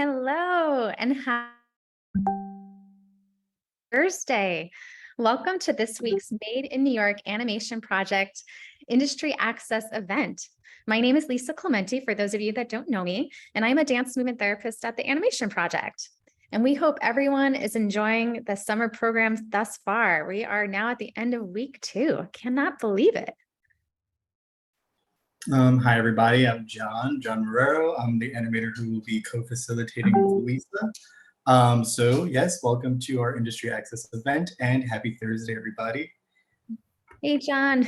Hello and happy Thursday. Welcome to this week's Made in New York Animation Project Industry Access event. My name is Lisa Clementi, for those of you that don't know me, and I'm a dance movement therapist at the Animation Project. And we hope everyone is enjoying the summer programs thus far. We are now at the end of week 2. Cannot believe it. Hi, everybody. I'm John Marrero. I'm the animator who will be co-facilitating with Lisa. So yes, welcome to our Industry Access event and happy Thursday, everybody. Hey, John.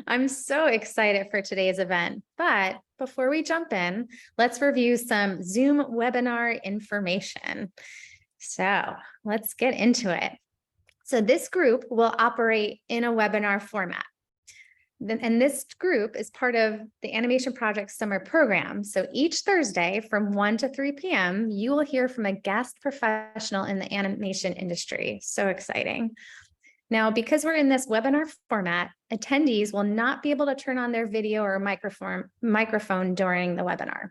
I'm so excited for today's event. But before we jump in, let's review some Zoom webinar information. So let's get into it. So this group will operate in a webinar format. And this group is part of the Animation Project Summer Program. So each Thursday from 1 to 3 p.m., you will hear from a guest professional in the animation industry. So exciting. Now, because we're in this webinar format, attendees will not be able to turn on their video or microphone during the webinar.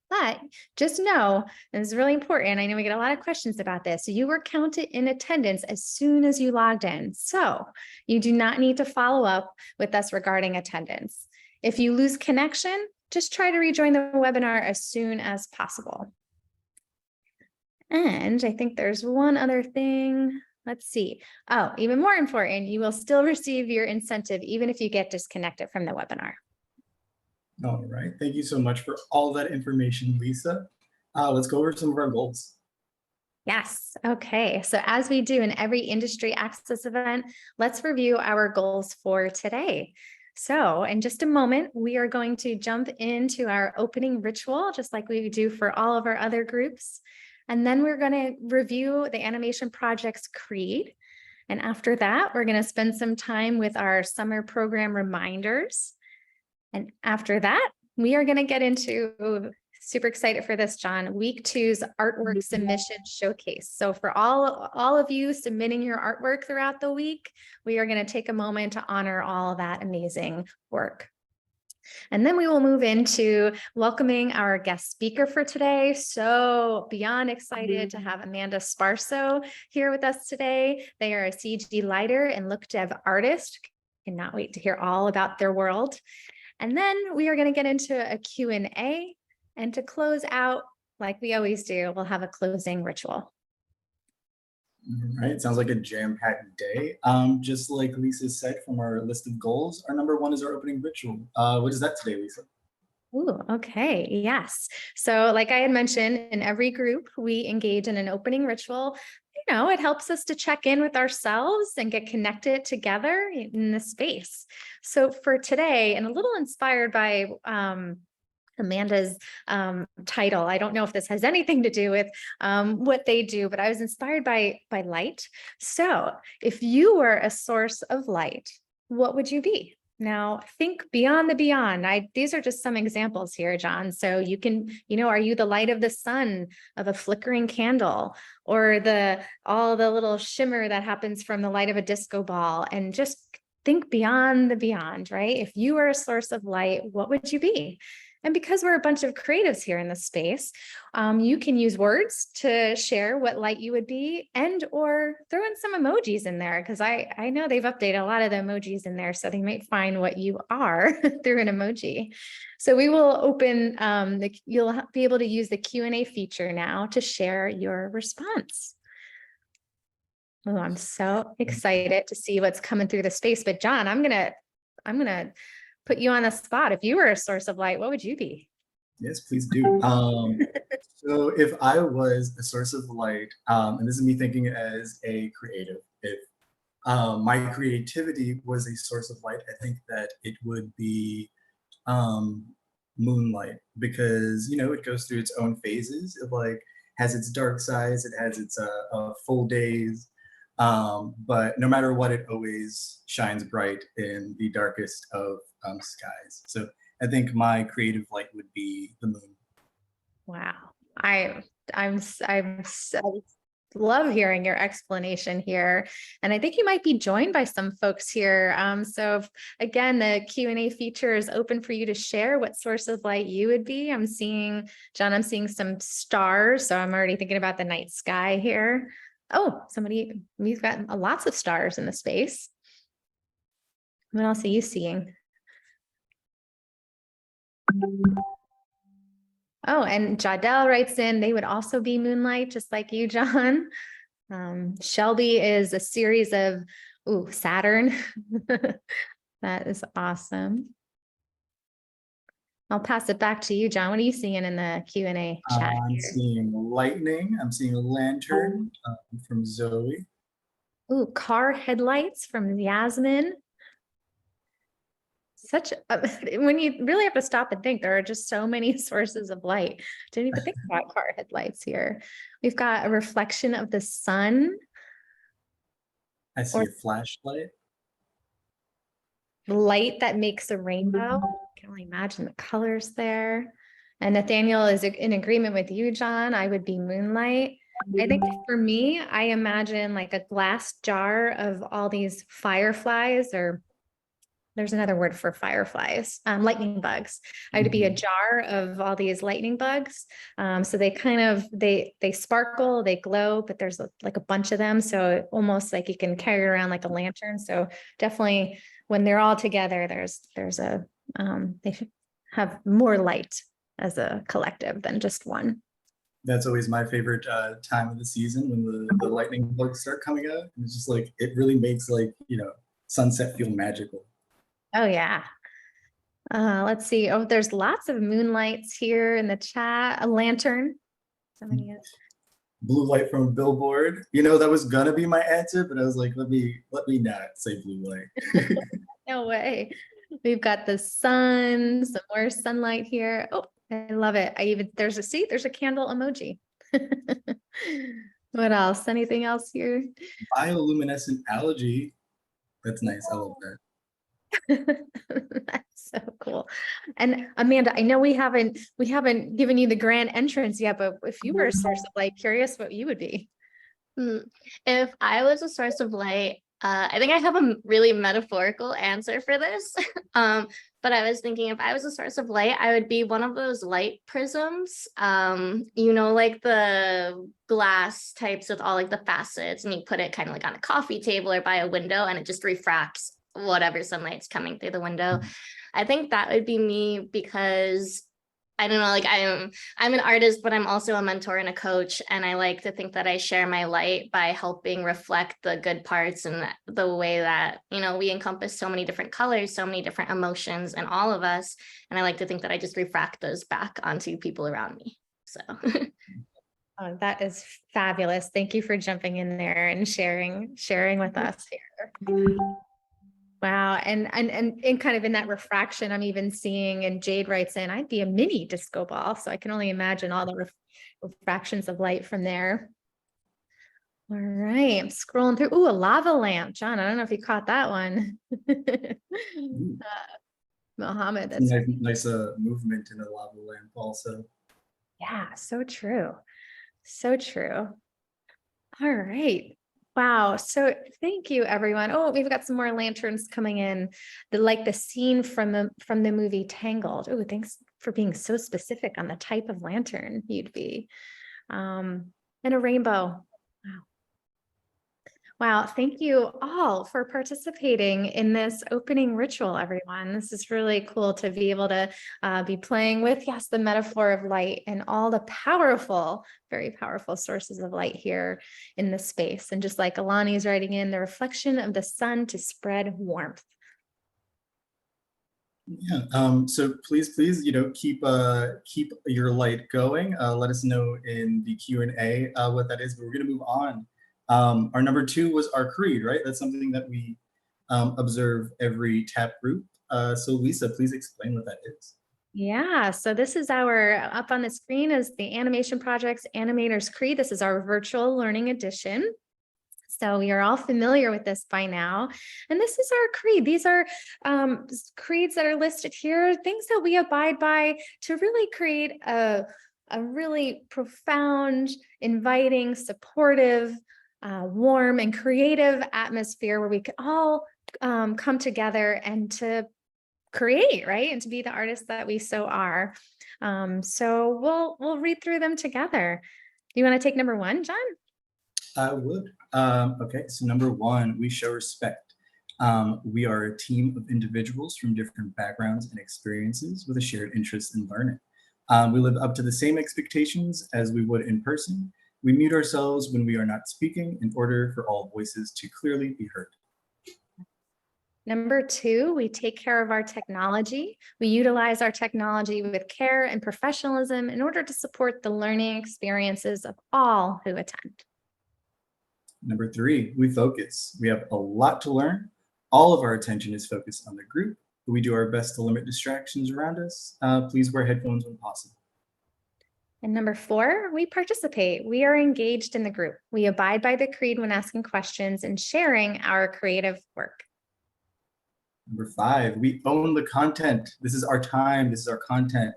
But just know, and it's really important, I know we get a lot of questions about this, you were counted in attendance as soon as you logged in. So you do not need to follow up with us regarding attendance. If you lose connection, just try to rejoin the webinar as soon as possible. And I think there's one other thing. Let's see. Oh, even more important, you will still receive your incentive even if you get disconnected from the webinar. All right. Thank you so much for all that information, Lisa. Let's go over some of our goals. Yes. Okay. So as we do in every industry access event, let's review our goals for today. So in just a moment, we are going to jump into our opening ritual, just like we do for all of our other groups. And then we're going to review the Animation Project's creed. And after that, we're going to spend some time with our summer program reminders. And after that, we are going to get into, super excited for this, John, week 2's artwork submission showcase. So for all of you submitting your artwork throughout the week, we are going to take a moment to honor all of that amazing work. And then we will move into welcoming our guest speaker for today. So beyond excited to have Amanda Sparso here with us today. They are a CG lighter and look dev artist. Cannot wait to hear all about their world. And then we are going to get into a Q&A, and to close out, like we always do, we'll have a closing ritual. All right. Sounds like a jam-packed day. Just like Lisa said from our list of goals, our number 1 is our opening ritual. What is that today, Lisa? Ooh, okay. Yes. So like I had mentioned, in every group, we engage in an opening ritual. You know, it helps us to check in with ourselves and get connected together in the space. So for today, and a little inspired by Amanda's title, I don't know if this has anything to do with what they do, but I was inspired by light. So if you were a source of light, what would you be? Now think beyond the beyond. These are just some examples here, John. So you can, are you the light of the sun, of a flickering candle, or all the little shimmer that happens from the light of a disco ball? And just think beyond the beyond, right? If you were a source of light, what would you be? And because we're a bunch of creatives here in this space, you can use words to share what light you would be, and or throw in some emojis in there, because I know they've updated a lot of the emojis in there, so they might find what you are through an emoji. So we will open, you'll be able to use the Q&A feature now to share your response. Oh, I'm so excited to see what's coming through the space. But John, I'm gonna put you on the spot. If you were a source of light, what would you be? Yes, please do. So if I was a source of light, and this is me thinking as a creative, if my creativity was a source of light, I think that it would be moonlight, because it goes through its own phases. It like has its dark sides, it has its full days, but no matter what, it always shines bright in the darkest of skies. So I think my creative light would be the moon. Wow. I'm so love hearing your explanation here. And I think you might be joined by some folks here. So again, the Q&A feature is open for you to share what source of light you would be. I'm seeing, John, I'm seeing some stars. So I'm already thinking about the night sky here. Oh, we've got lots of stars in the space. What else are you seeing? Oh, and Jadel writes in, they would also be moonlight, just like you, John. Shelby is a series of, Saturn. That is awesome. I'll pass it back to you, John. What are you seeing in the Q&A chat I'm here? seeing lightning. I'm seeing a lantern from Zoe. Car headlights from Yasmin. When you really have to stop and think, there are just so many sources of light. Didn't even think about car headlights here. We've got a reflection of the sun. I see a flashlight. Light that makes a rainbow. I can only imagine the colors there. And Nathaniel is in agreement with you, John. I would be moonlight. I think for me, I imagine like a glass jar of all these fireflies, or there's another word for fireflies, lightning bugs. I would be a jar of all these lightning bugs. So they kind of, they sparkle, they glow, but there's like a bunch of them. So almost like you can carry it around like a lantern. So definitely when they're all together, they should have more light as a collective than just one. That's always my favorite time of the season, when the lightning bugs start coming out. And it's just like, it really makes like, sunset feel magical. Oh yeah. Let's see. Oh, there's lots of moonlights here in the chat. A lantern. Blue light from a billboard. That was gonna be my answer, but I was like, let me not say blue light. No way. We've got the sun, some more sunlight here. Oh, I love it. There's a candle emoji. What else? Anything else here? Bioluminescent algae. That's nice. I love that. That's so cool. And Amanda, I know we haven't given you the grand entrance yet, but if you were a source of light, curious what you would be. If I was a source of light, I think I have a really metaphorical answer for this. But I was thinking, if I was a source of light, I would be one of those light prisms, like the glass types with all like the facets, and you put it kind of like on a coffee table or by a window, and it just refracts whatever sunlight's coming through the window. I think that would be me, because I don't know, like I'm an artist, but I'm also a mentor and a coach. And I like to think that I share my light by helping reflect the good parts and the way that, we encompass so many different colors, so many different emotions in all of us. And I like to think that I just refract those back onto people around me. So. Oh, that is fabulous. Thank you for jumping in there and sharing with us here. Wow. And kind of in that refraction, I'm even seeing, and Jade writes in, I'd be a mini disco ball. So I can only imagine all the refractions of light from there. All right. I'm scrolling through. Ooh, a lava lamp. John, I don't know if you caught that one. Mohammed. That's nice movement in a lava lamp also. Yeah, so true. So true. All right. Wow. So thank you, everyone. Oh, we've got some more lanterns coming in. The scene from the movie Tangled. Oh, thanks for being so specific on the type of lantern you'd be. And a rainbow. Wow. Wow. Thank you all for participating in this opening ritual, everyone. This is really cool to be able to be playing with, yes, the metaphor of light and all the powerful, very powerful sources of light here in the space. And just like Alani's writing in, the reflection of the sun to spread warmth. Yeah. So please, keep your light going. Let us know in the Q&A what that is, but we're going to move on. Our number 2 was our creed, right? That's something that we observe every TAP group. So Lisa, please explain what that is. Yeah, so this is up on the screen is the Animation Project's Animators Creed. This is our virtual learning edition. So you're all familiar with this by now. And this is our creed. These are creeds that are listed here, things that we abide by to really create a a really profound, inviting, supportive, warm and creative atmosphere where we could all come together and to create, right? And to be the artists that we so are. So we'll read through them together. Do you want to take number 1, John? I would. Okay, so number 1, we show respect. We are a team of individuals from different backgrounds and experiences with a shared interest in learning. We live up to the same expectations as we would in person. We mute ourselves when we are not speaking in order for all voices to clearly be heard. Number 2, we take care of our technology. We utilize our technology with care and professionalism in order to support the learning experiences of all who attend. Number 3, we focus. We have a lot to learn. All of our attention is focused on the group. We do our best to limit distractions around us. Please wear headphones when possible. And number 4, we participate. We are engaged in the group. We abide by the creed when asking questions and sharing our creative work. Number 5, we own the content. This is our time. This is our content.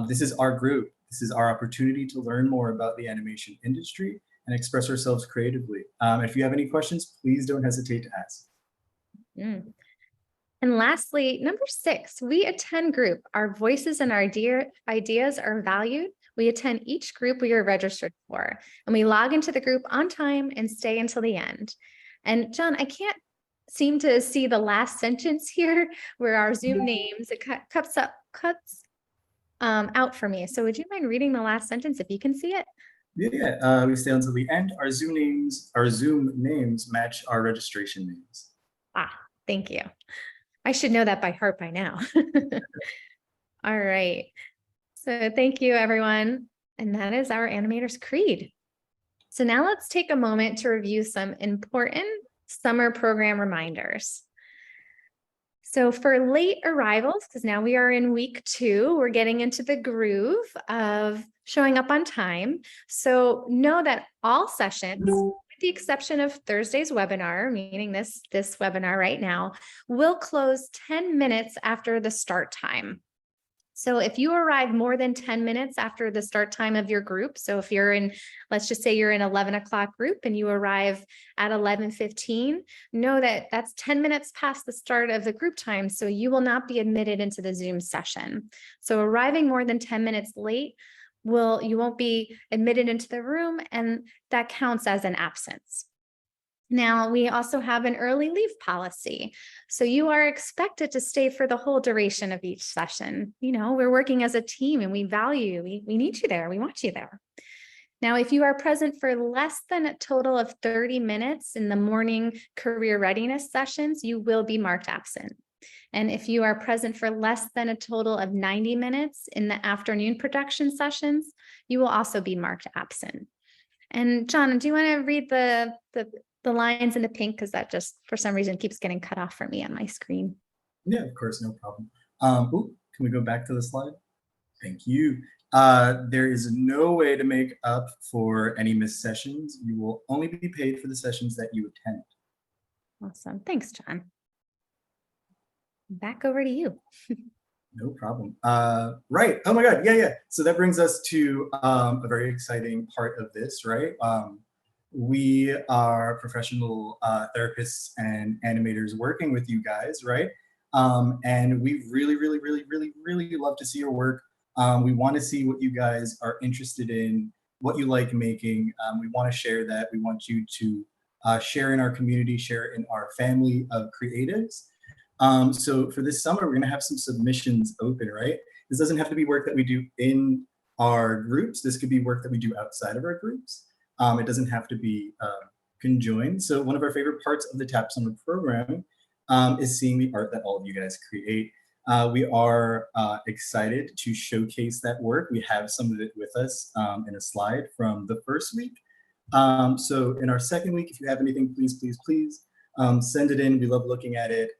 This is our group. This is our opportunity to learn more about the animation industry and express ourselves creatively. If you have any questions, please don't hesitate to ask. And lastly, number 6, we attend group. Our voices and our ideas are valued. We attend each group we are registered for, and we log into the group on time and stay until the end. And John, I can't seem to see the last sentence here where our Zoom names, it cuts out for me. So would you mind reading the last sentence if you can see it? Yeah, we stay until the end. Our Zoom names match our registration names. Thank you. I should know that by heart by now. All right. So thank you, everyone. And that is our Animators Creed. So now let's take a moment to review some important summer program reminders. So for late arrivals, because now we are in week 2, we're getting into the groove of showing up on time. So know that all sessions, with the exception of Thursday's webinar, meaning this webinar right now, will close 10 minutes after the start time. So if you arrive more than 10 minutes after the start time of your group, so if you're in, let's just say you're in 11 o'clock group and you arrive at 11:15, know that that's 10 minutes past the start of the group time, so you will not be admitted into the Zoom session. So arriving more than 10 minutes late, you won't be admitted into the room, and that counts as an absence. Now, we also have an early leave policy. So you are expected to stay for the whole duration of each session. You know, we're working as a team and we value, we need you there. We want you there. Now, if you are present for less than a total of 30 minutes in the morning career readiness sessions, you will be marked absent. And if you are present for less than a total of 90 minutes in the afternoon production sessions, you will also be marked absent. And John, do you want to read the lines in the pink, because that just for some reason keeps getting cut off for me on my screen? Yeah, of course, no problem. Can we go back to the slide? Thank you. There is no way to make up for any missed sessions. You will only be paid for the sessions that you attend. Awesome. Thanks, John. Back over to you. No problem. Right. Oh my God. Yeah. So that brings us to a very exciting part of this, right? We are professional therapists and animators working with you guys, right? And we really love to see your work. We want to see what you guys are interested in, what you like making. We want to share that. We want you to share in our community, share in our family of creatives. So for this summer, we're going to have some submissions open, right? This doesn't have to be work that we do in our groups. This could be work that we do outside of our groups. It doesn't have to be conjoined. So one of our favorite parts of the TAP Summer program is seeing the art that all of you guys create. We are excited to showcase that work. We have some of it with us in a slide from the first week. So in our second week, if you have anything, please send it in. We love looking at it.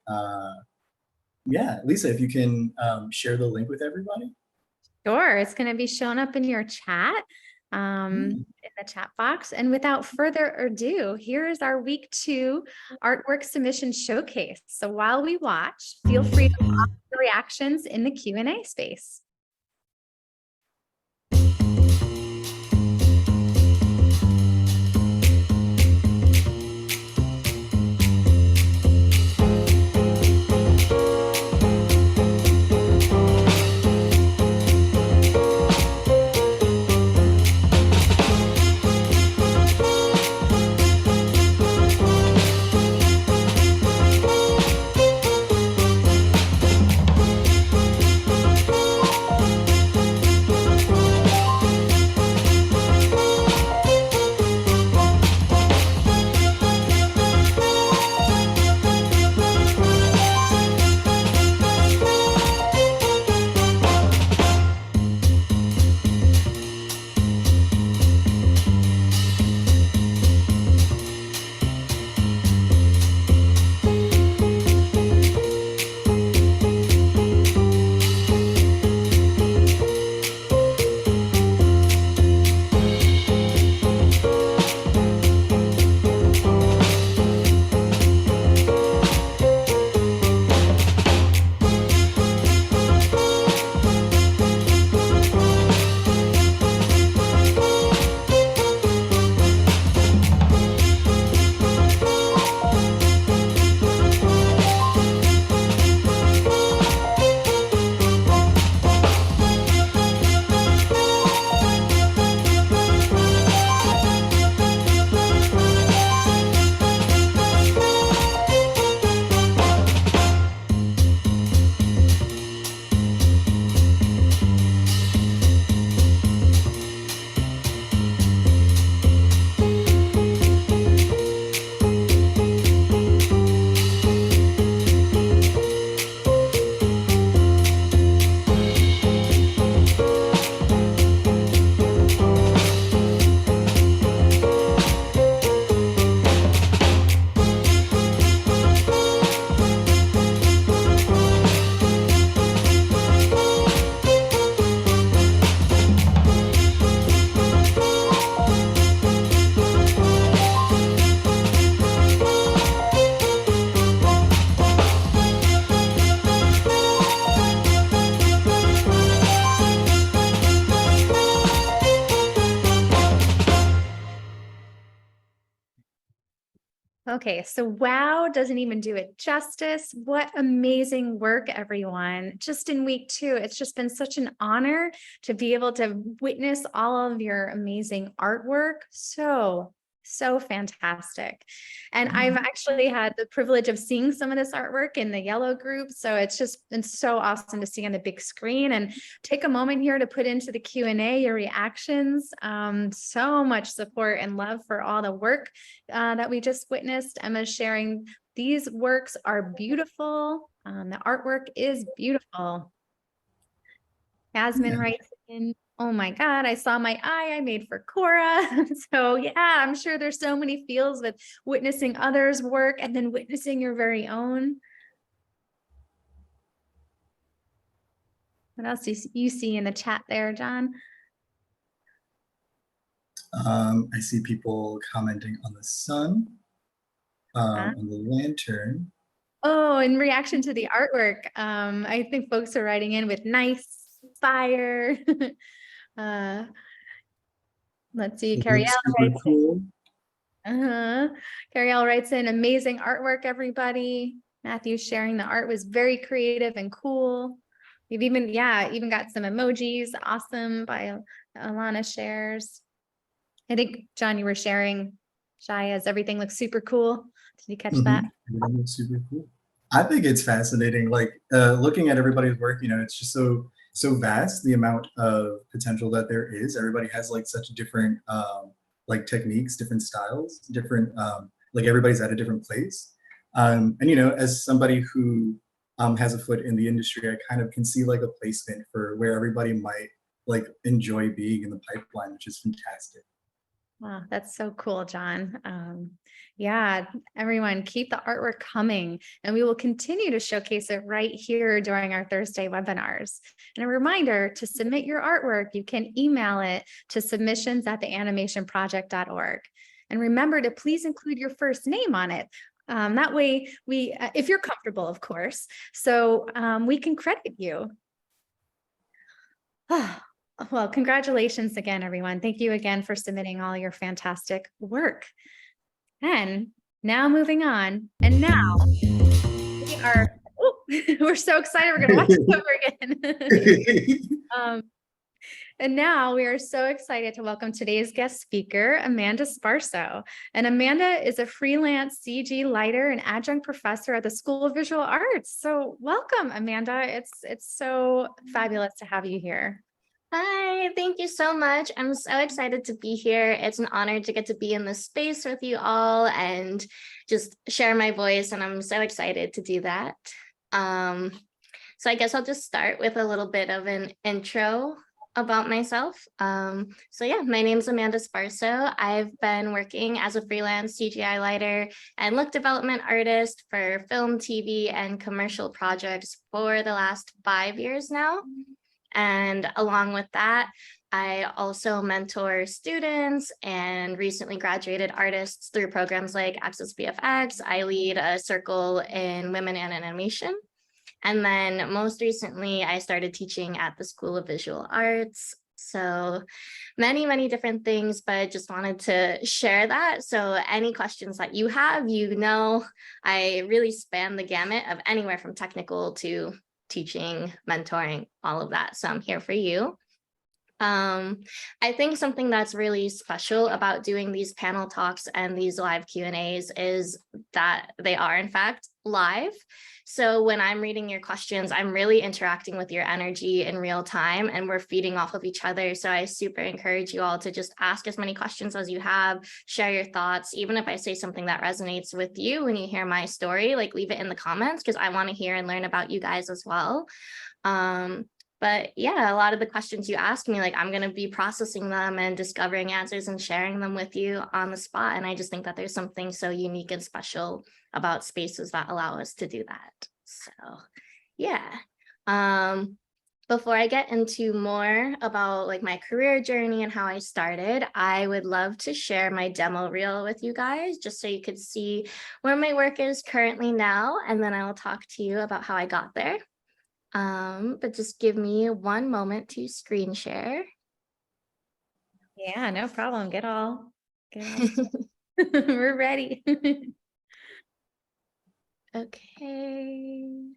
Yeah, Lisa, if you can share the link with everybody. Sure, it's going to be showing up in your chat. In the chat box. And without further ado, here is our week 2 artwork submission showcase. So while we watch, feel free to pop the reactions in the Q&A space. Okay, so wow doesn't even do it justice. What amazing work, everyone. Just in week 2, it's just been such an honor to be able to witness all of your amazing artwork. So fantastic. And I've actually had the privilege of seeing some of this artwork in the yellow group. So it's just been so awesome to see on the big screen, and take a moment here to put into the Q&A your reactions. So much support and love for all the work that we just witnessed. Emma's sharing these works are beautiful. The artwork is beautiful. Yasmin writes in, oh my God, I saw my eye I made for Cora. So yeah, I'm sure there's so many feels with witnessing others' work and then witnessing your very own. What else do you see in the chat there, John? I see people commenting on the sun, on the lantern. Oh, in reaction to the artwork, I think folks are writing in with nice, fire. Let's see, It Carrie looks L super writes cool. Carrie L writes in, amazing artwork, everybody. Matthew sharing the art was very creative and cool. We've even got some emojis. Awesome by Alana shares. I think, John, you were sharing, Shaya's everything looks super cool. Did you catch that? Everything looks super cool. I think it's fascinating. Like looking at everybody's work, you know, it's just so vast, the amount of potential that there is. Everybody has like such different like techniques, different styles, different like everybody's at a different place. And you know, as somebody who has a foot in the industry, I kind of can see like a placement for where everybody might like enjoy being in the pipeline, which is fantastic. Wow, that's so cool, John. Yeah, everyone keep the artwork coming, and we will continue to showcase it right here during our Thursday webinars. And a reminder to submit your artwork, you can email it to submissions@theanimationproject.org. And remember to please include your first name on it. That way we, if you're comfortable, of course, so we can credit you. Well, congratulations again, everyone. Thank you again for submitting all your fantastic work. And now moving on. And now we are, we're so excited. We're going to watch it over again. And now we are so excited to welcome today's guest speaker, Amanda Sparso. And Amanda is a freelance CG lighter and adjunct professor at the School of Visual Arts. So welcome, Amanda. It's so fabulous to have you here. Hi, thank you so much. I'm so excited to be here. It's an honor to get to be in this space with you all and just share my voice, and I'm so excited to do that. So I guess I'll just start with a little bit of an intro about myself. So yeah, my name is Amanda Sparso. I've been working as a freelance CGI lighter and look development artist for film, TV, and commercial projects for the last 5 years now. And along with that, I also mentor students and recently graduated artists through programs like Access VFX. I lead a circle in women in animation. And then most recently, I started teaching at the School of Visual Arts. So many different things, but just wanted to share that. So any questions that you have, you know, I really span the gamut of anywhere from technical to teaching, mentoring, all of that. So I'm here for you. I think something that's really special about doing these panel talks and these live Q&As is that they are in fact live. So when I'm reading your questions, I'm really interacting with your energy in real time and we're feeding off of each other. So I super encourage you all to just ask as many questions as you have, share your thoughts. Even if I say something that resonates with you when you hear my story, like leave it in the comments because I want to hear and learn about you guys as well. But yeah, a lot of the questions you ask me, like I'm going to be processing them and discovering answers and sharing them with you on the spot. And I just think that there's something so unique and special about spaces that allow us to do that. So yeah. Before I get into more about like my career journey and how I started, I would love to share my demo reel with you guys, just so you could see where my work is currently now. And then I will talk to you about how I got there. But just give me one moment to screen share. Yeah, no problem. Get all. We're ready. Okay.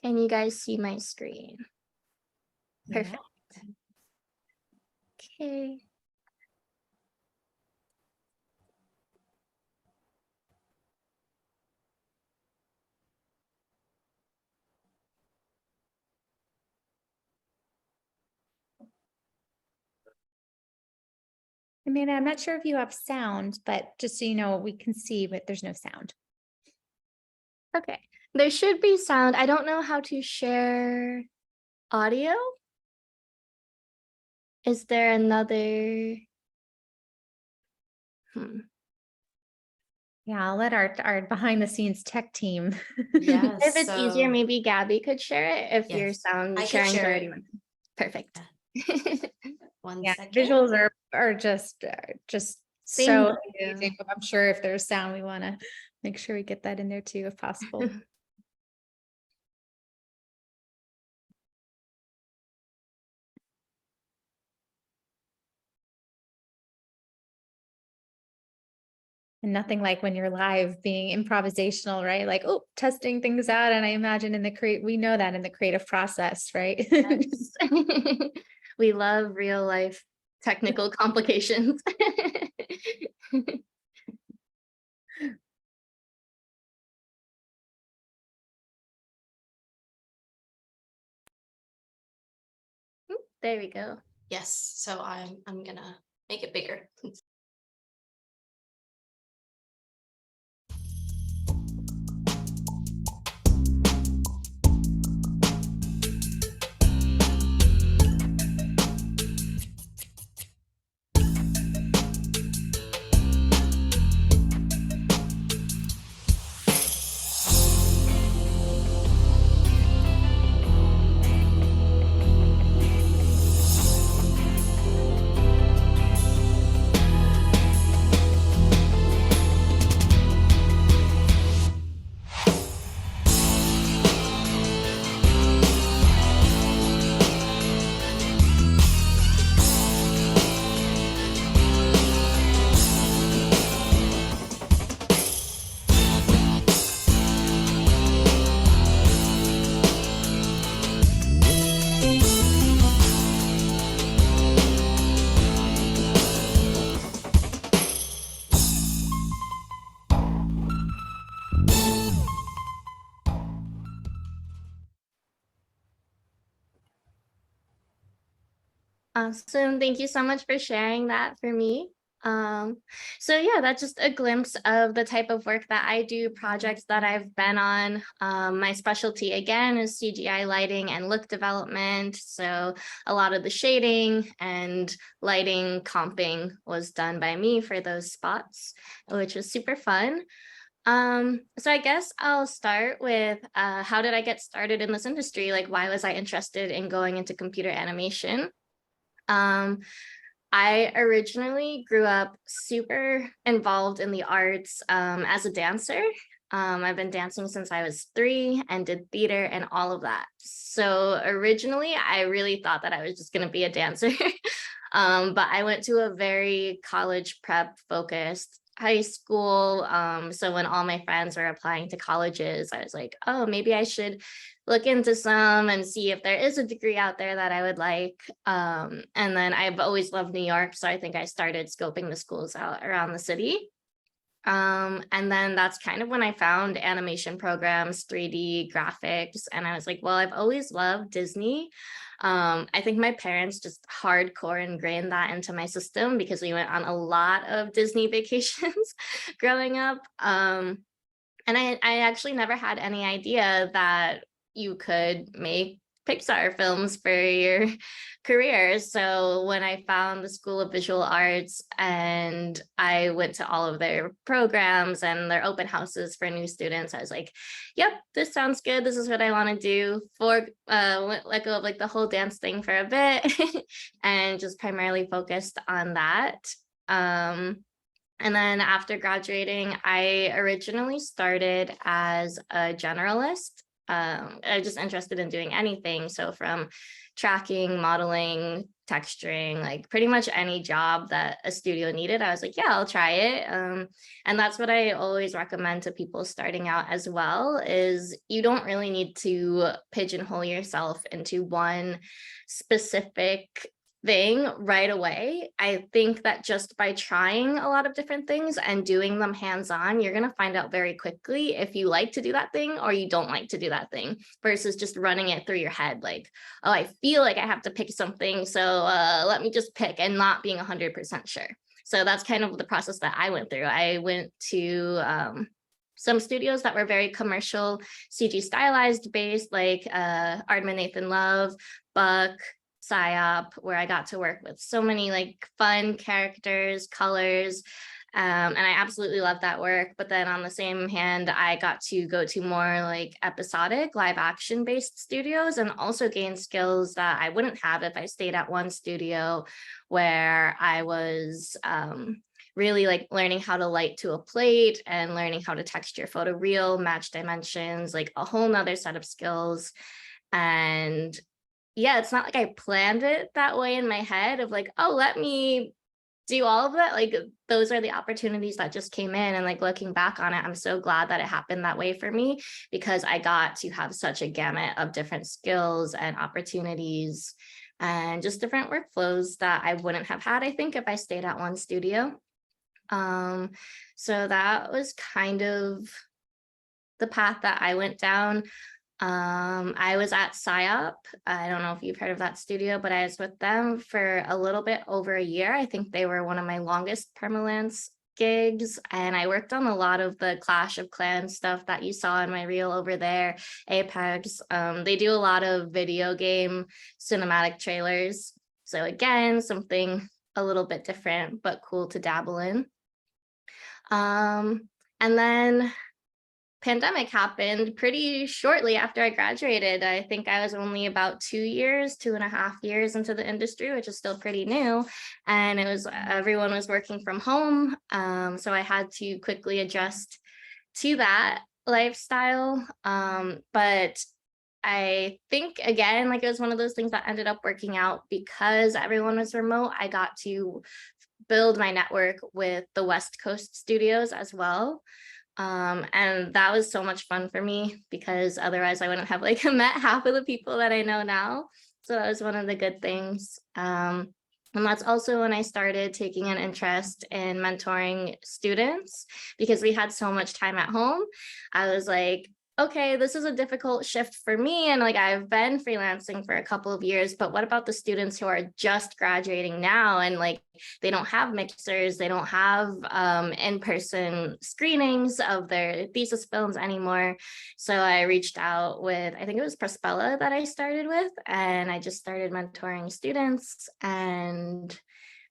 Can you guys see my screen? Perfect. Okay. Amanda, I'm not sure if you have sound, but just so you know, we can see, but there's no sound. Okay. There should be sound. I don't know how to share audio. Is there another? Yeah, I'll let our behind the scenes tech team. Yes. If it's easier, so- maybe Gabby could share it if your Yes, sound I could sharing's share already it. on. Perfect. One Yeah, second. visuals are just Same so here. amazing. But I'm sure if there's sound, we want to make sure we get that in there too, if possible. And nothing like when you're live being improvisational, right? Like, oh, testing things out. And I imagine we know that in the creative process, right? Yes. We love real life technical complications. There we go. Yes. So I'm gonna make it bigger. Awesome. Thank you so much for sharing that for me. So yeah, that's just a glimpse of the type of work that I do, projects that I've been on. My specialty again is CGI lighting and look development. So a lot of the shading and lighting comping was done by me for those spots, which was super fun. So I guess I'll start with how did I get started in this industry? Like, why was I interested in going into computer animation? I originally grew up super involved in the arts as a dancer. I've been dancing since I was 3 and did theater and all of that. So originally, I really thought that I was just going to be a dancer. But I went to a very college prep focused high school. So when all my friends were applying to colleges, I was like, oh, maybe I should look into some and see if there is a degree out there that I would like. And then I've always loved New York. So I think I started scoping the schools out around the city. And then that's kind of when I found animation programs, 3D graphics. And I was like, well, I've always loved Disney. I think my parents just hardcore ingrained that into my system because we went on a lot of Disney vacations growing up. And I actually never had any idea that you could make Pixar films for your career. So when I found the School of Visual Arts and I went to all of their programs and their open houses for new students, I was like, yep, this sounds good. This is what I want to do. Let go of like the whole dance thing for a bit and just primarily focused on that. And then after graduating, I originally started as a generalist I'm just interested in doing anything. So from tracking, modeling, texturing, like pretty much any job that a studio needed, I was like, yeah, I'll try it. And that's what I always recommend to people starting out as well, is you don't really need to pigeonhole yourself into one specific thing right away. I think that just by trying a lot of different things and doing them hands-on, you're going to find out very quickly if you like to do that thing or you don't like to do that thing, versus just running it through your head like, oh, I feel like I have to pick something, so let me just pick, and not being 100% sure. So that's kind of the process that I went through. I went to some studios that were very commercial, CG stylized based, like Aardman Nathan Love, Buck, PSYOP, where I got to work with so many like fun characters, colors, and I absolutely loved that work. But then on the same hand, I got to go to more like episodic live action based studios and also gain skills that I wouldn't have if I stayed at one studio, where I was really like learning how to light to a plate and learning how to texture photoreal, match dimensions, like a whole nother set of skills. And yeah, it's not like I planned it that way in my head of like, oh, let me do all of that. Like those are the opportunities that just came in. And like looking back on it, I'm so glad that it happened that way for me, because I got to have such a gamut of different skills and opportunities and just different workflows that I wouldn't have had, I think, if I stayed at one studio. So that was kind of the path that I went down. I was at PSYOP. I don't know if you've heard of that studio, but I was with them for a little bit over a year. I think they were one of my longest permalance gigs, and I worked on a lot of the Clash of Clans stuff that you saw in my reel over there, Apex. They do a lot of video game cinematic trailers. So again, something a little bit different, but cool to dabble in. And then pandemic happened pretty shortly after I graduated. I think I was only about 2.5 years into the industry, which is still pretty new. And it was, everyone was working from home. So I had to quickly adjust to that lifestyle. But I think, again, like it was one of those things that ended up working out because everyone was remote. I got to build my network with the West Coast studios as well. And that was so much fun for me, because otherwise I wouldn't have like met half of the people that I know now. So that was one of the good things. And that's also when I started taking an interest in mentoring students, because we had so much time at home. I was like, okay, this is a difficult shift for me. And like, I've been freelancing for a couple of years, but what about the students who are just graduating now? And like, they don't have mixers, they don't have in-person screenings of their thesis films anymore. So I reached out with, I think it was Prospella that I started with, and I just started mentoring students. And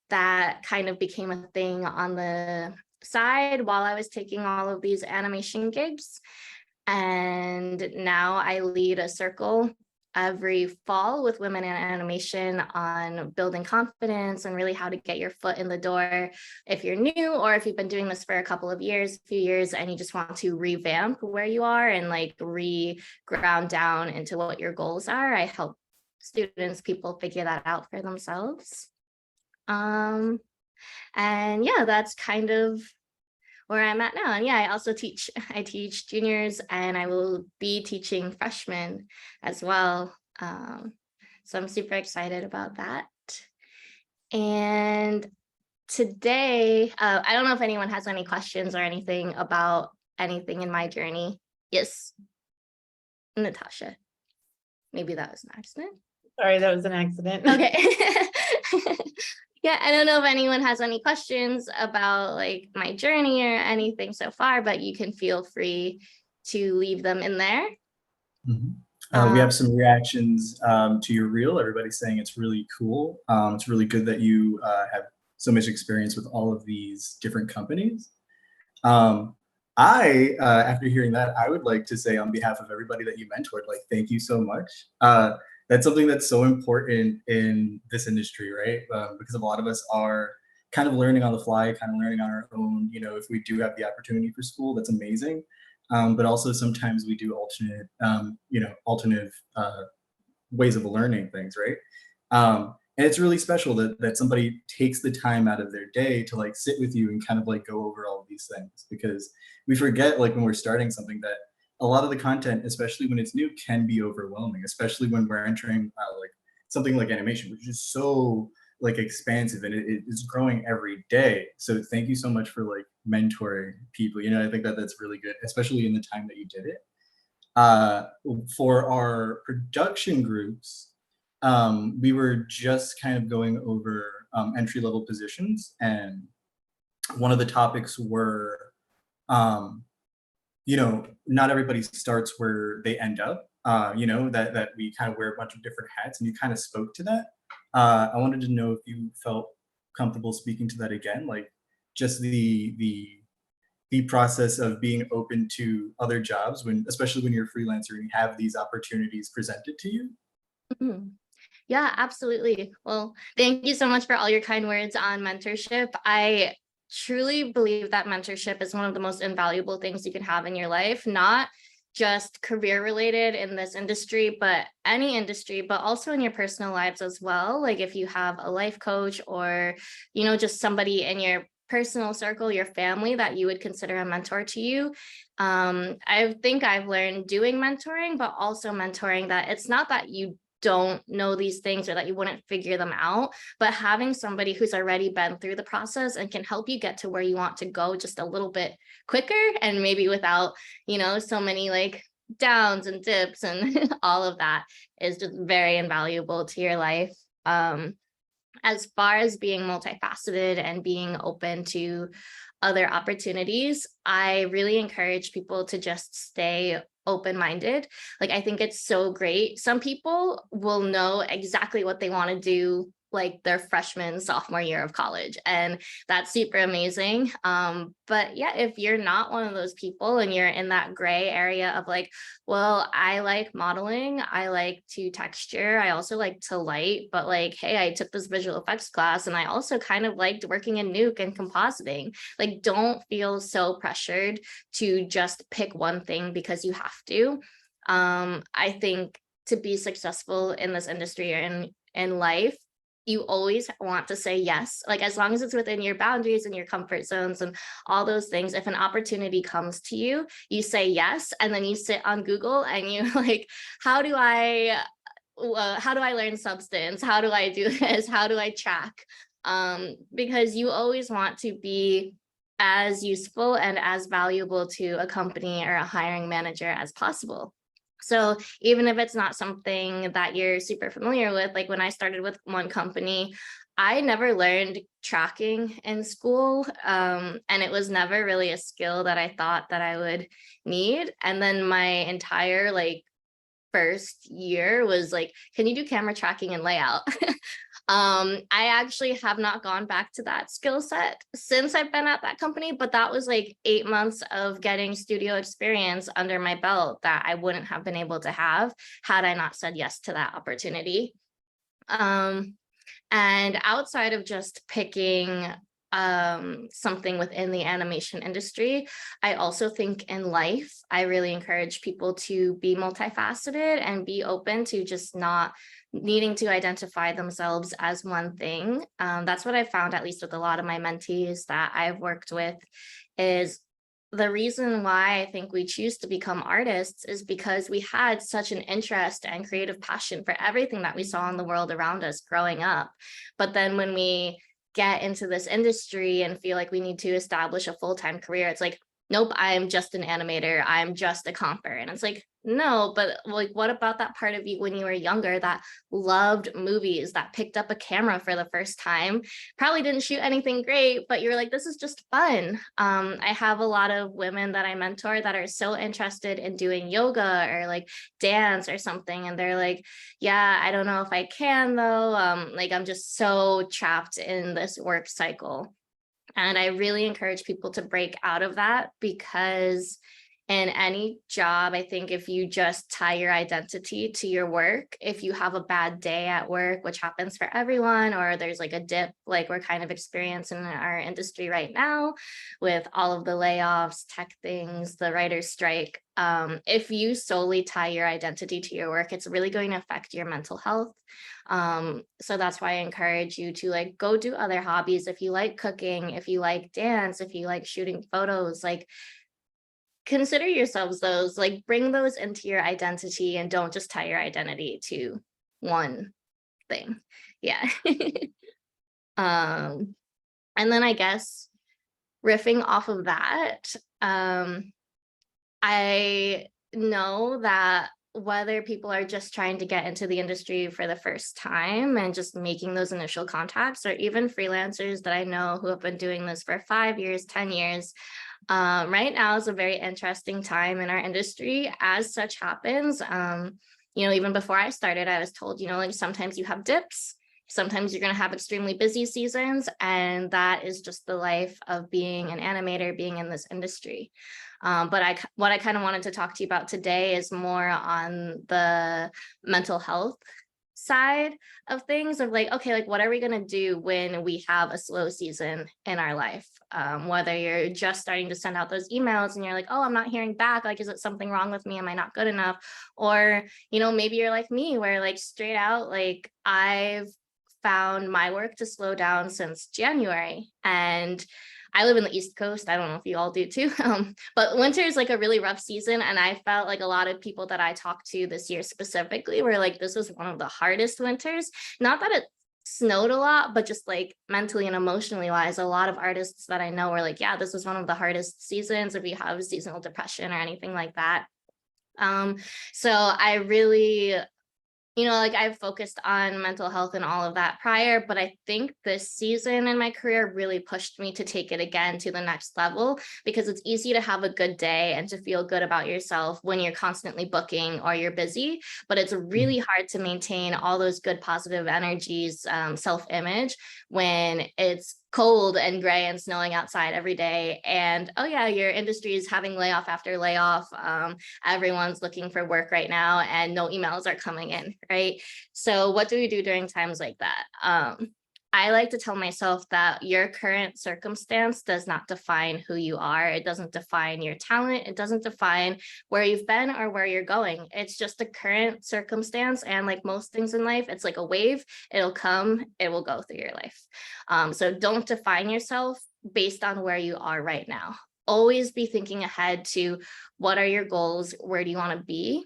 that kind of became a thing on the side while I was taking all of these animation gigs. And now I lead a circle every fall with women in animation on building confidence and really how to get your foot in the door if you're new, or if you've been doing this for a couple of years, few years, and you just want to revamp where you are and like ground down into what your goals are. I help students, people figure that out for themselves. And yeah, that's kind of where I'm at now. And yeah, I also teach juniors, and I will be teaching freshmen as well. So I'm super excited about that. And today, I don't know if anyone has any questions or anything about anything in my journey. Yes, Natasha. Maybe that was an accident. Sorry, that was an accident. Okay. Yeah, I don't know if anyone has any questions about like my journey or anything so far, but you can feel free to leave them in there. We have some reactions to your reel. Everybody's saying it's really cool. It's really good that you have so much experience with all of these different companies. After hearing that, I would like to say on behalf of everybody that you mentored, like, thank you so much. That's something that's so important in this industry, right? Because a lot of us are kind of learning on the fly, kind of learning on our own. You know, if we do have the opportunity for school, that's amazing. but also sometimes we do alternate ways of learning things, right? And it's really special that somebody takes the time out of their day to like sit with you and kind of like go over all of these things, because we forget, like when we're starting something, that a lot of the content, especially when it's new, can be overwhelming, especially when we're entering like something like animation, which is so like expansive, and it is growing every day. So thank you so much for like mentoring people. I think that that's really good, especially in the time that you did it. For our production groups, we were just kind of going over entry-level positions, and one of the topics were, not everybody starts where they end up. That we kind of wear a bunch of different hats, and you kind of spoke to that. I wanted to know if you felt comfortable speaking to that again, like just the process of being open to other jobs, especially when you're a freelancer and you have these opportunities presented to you. Mhm. Yeah, absolutely. Well, thank you so much for all your kind words on mentorship. I truly believe that mentorship is one of the most invaluable things you can have in your life, not just career related in this industry, but any industry, but also in your personal lives as well. Like if you have a life coach or, just somebody in your personal circle, your family that you would consider a mentor to you. I think I've learned doing mentoring, but also mentoring that it's not that you don't know these things or that you wouldn't figure them out, but having somebody who's already been through the process and can help you get to where you want to go just a little bit quicker, and maybe without, so many like downs and dips and all of that, is just very invaluable to your life. As far as being multifaceted and being open to other opportunities, I really encourage people to just stay open-minded. Like, I think it's so great. Some people will know exactly what they want to do like their freshman, sophomore year of college, and that's super amazing. But yeah, if you're not one of those people and you're in that gray area of like, well, I like modeling, I like to texture, I also like to light, but like, hey, I took this visual effects class and I also kind of liked working in nuke and compositing. Like, don't feel so pressured to just pick one thing because you have to. I think to be successful in this industry or in life, you always want to say yes, like as long as it's within your boundaries and your comfort zones and all those things. If an opportunity comes to you, you say yes, and then you sit on Google and you like, how do I learn Substance? How do I do this? How do I track? Because you always want to be as useful and as valuable to a company or a hiring manager as possible. So even if it's not something that you're super familiar with, like when I started with one company, I never learned tracking in school. And it was never really a skill that I thought that I would need. And then my entire like first year was like, can you do camera tracking and layout? I actually have not gone back to that skill set since I've been at that company, but that was like 8 months of getting studio experience under my belt that I wouldn't have been able to have had I not said yes to that opportunity. And outside of just picking something within the animation industry, I also think in life, I really encourage people to be multifaceted and be open to just not needing to identify themselves as one thing. That's what I found, at least with a lot of my mentees that I've worked with, is the reason why I think we choose to become artists is because we had such an interest and creative passion for everything that we saw in the world around us growing up. But then when we get into this industry and feel like we need to establish a full-time career, it's like, nope, I'm just an animator, I'm just a comper. And it's like, no, but like, what about that part of you when you were younger that loved movies, that picked up a camera for the first time, probably didn't shoot anything great, but you're like, this is just fun. I have a lot of women that I mentor that are so interested in doing yoga or like dance or something, and they're like, yeah, I don't know if I can though. Like, I'm just so trapped in this work cycle. And I really encourage people to break out of that, because in any job, I think if you just tie your identity to your work, if you have a bad day at work, which happens for everyone, or there's like a dip, like we're kind of experiencing in our industry right now with all of the layoffs, tech things, the writer's strike. If you solely tie your identity to your work, it's really going to affect your mental health. So that's why I encourage you to like go do other hobbies. If you like cooking, if you like dance, if you like shooting photos, like consider yourselves those, like bring those into your identity and don't just tie your identity to one thing. Yeah. And then I guess riffing off of that, I know that whether people are just trying to get into the industry for the first time and just making those initial contacts, or even freelancers that I know who have been doing this for 5 years, 10 years, right now is a very interesting time in our industry. As such happens, even before I started, I was told, like sometimes you have dips, sometimes you're going to have extremely busy seasons, and that is just the life of being an animator, being in this industry. But what I kind of wanted to talk to you about today is more on the mental health side of things, of like, okay, like what are we going to do when we have a slow season in our life? Whether you're just starting to send out those emails and you're like, oh, I'm not hearing back, like, is it something wrong with me? Am I not good enough? Or, maybe you're like me, where like straight out, like I've found my work to slow down since January, and I live in the East Coast. I don't know if you all do too, but winter is like a really rough season. And I felt like a lot of people that I talked to this year specifically were like, this was one of the hardest winters. Not that it snowed a lot, but just like mentally and emotionally wise, a lot of artists that I know were like, yeah, this was one of the hardest seasons if you have seasonal depression or anything like that. So I really, like I've focused on mental health and all of that prior, but I think this season in my career really pushed me to take it again to the next level, because it's easy to have a good day and to feel good about yourself when you're constantly booking or you're busy, but it's really hard to maintain all those good positive energies, self-image, when it's cold and gray and snowing outside every day. And oh yeah, your industry is having layoff after layoff. Everyone's looking for work right now and no emails are coming in, right? So what do we do during times like that? I like to tell myself that your current circumstance does not define who you are. It doesn't define your talent. It doesn't define where you've been or where you're going. It's just a current circumstance. And like most things in life, it's like a wave. It'll come, it will go through your life. So don't define yourself based on where you are right now. Always be thinking ahead to what are your goals? Where do you want to be?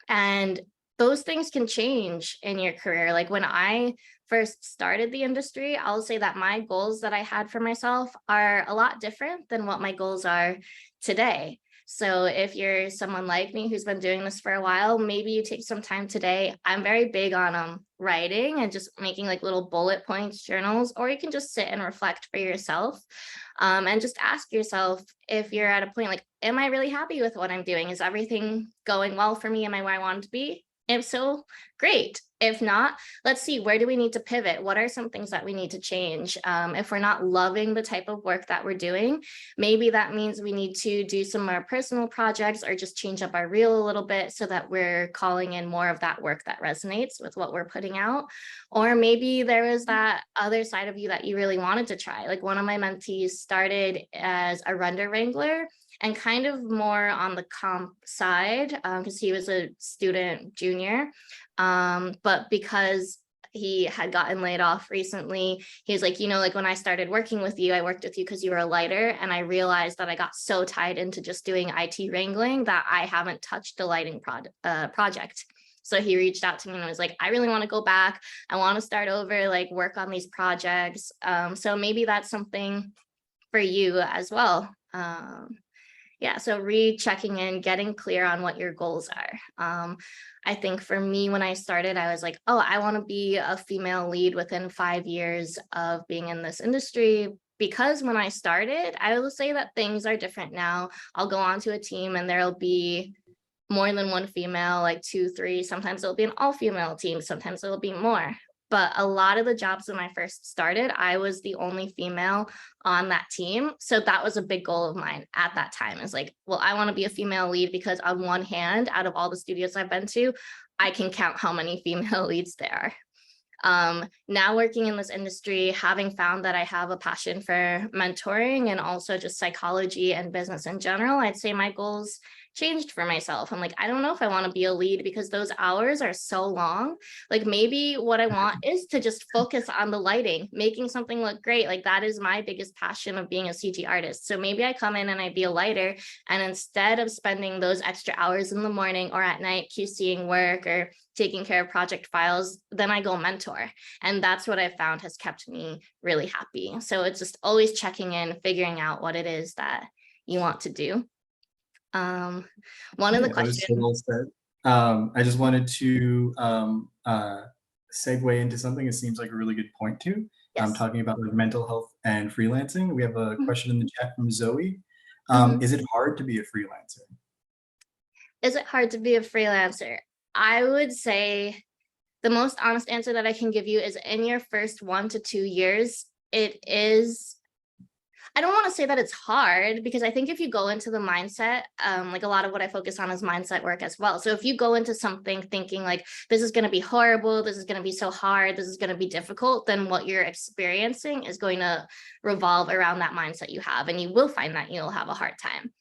And those things can change in your career. Like when I first started the industry, I'll say that my goals that I had for myself are a lot different than what my goals are today. So if you're someone like me who's been doing this for a while, maybe you take some time today. I'm very big on writing and just making like little bullet points, journals, or you can just sit and reflect for yourself, and just ask yourself, if you're at a point like, am I really happy with what I'm doing? Is everything going well for me? Am I where I want to be? If so, great. If not, let's see, where do we need to pivot? What are some things that we need to change? If we're not loving the type of work that we're doing, maybe that means we need to do some more personal projects or just change up our reel a little bit so that we're calling in more of that work that resonates with what we're putting out. Or maybe there is that other side of you that you really wanted to try. Like one of my mentees started as a render wrangler, and kind of more on the comp side, because he was a student junior. But because he had gotten laid off recently, he was like, like when I started working with you, I worked with you because you were a lighter. And I realized that I got so tied into just doing IT wrangling that I haven't touched a lighting project. So he reached out to me and was like, I really want to go back. I want to start over, like work on these projects. So maybe that's something for you as well. Yeah, so rechecking in, getting clear on what your goals are. I think for me, when I started, I was like, oh, I want to be a female lead within 5 years of being in this industry. Because when I started, I will say that things are different now. I'll go onto a team and there'll be more than one female, like 2, 3. Sometimes it'll be an all-female team. Sometimes it'll be more. but a lot of the jobs when I first started, I was the only female on that team. So that was a big goal of mine at that time, is like, well, I want to be a female lead, because on one hand, out of all the studios I've been to, I can count how many female leads there are. Now working in this industry, having found that I have a passion for mentoring and also just psychology and business in general, I'd say my goals changed for myself. I'm like, I don't know if I want to be a lead, because those hours are so long. Like, maybe what I want is to just focus on the lighting, making something look great. Like, that is my biggest passion of being a CG artist. So maybe I come in and I be a lighter, and instead of spending those extra hours in the morning or at night QCing work or taking care of project files, then I go mentor. And that's what I found has kept me really happy. So it's just always checking in, figuring out what it is that you want to do. One of the Yeah, that was so questions. well said. I just wanted to segue into something. It seems like a really good point too. Yes. Talking about like mental health and freelancing. We have a Mhm. question in the chat from Zoe. Mhm. Is it hard to be a freelancer? Is it hard to be a freelancer? I would say the most honest answer that I can give you is in your first 1 to 2 years, it is. I don't want to say that it's hard, because I think if you go into the mindset, like a lot of what I focus on is mindset work as well. So if you go into something thinking like, this is going to be horrible, this is going to be so hard, this is going to be difficult, then what you're experiencing is going to revolve around that mindset you have, and you will find that you'll have a hard time.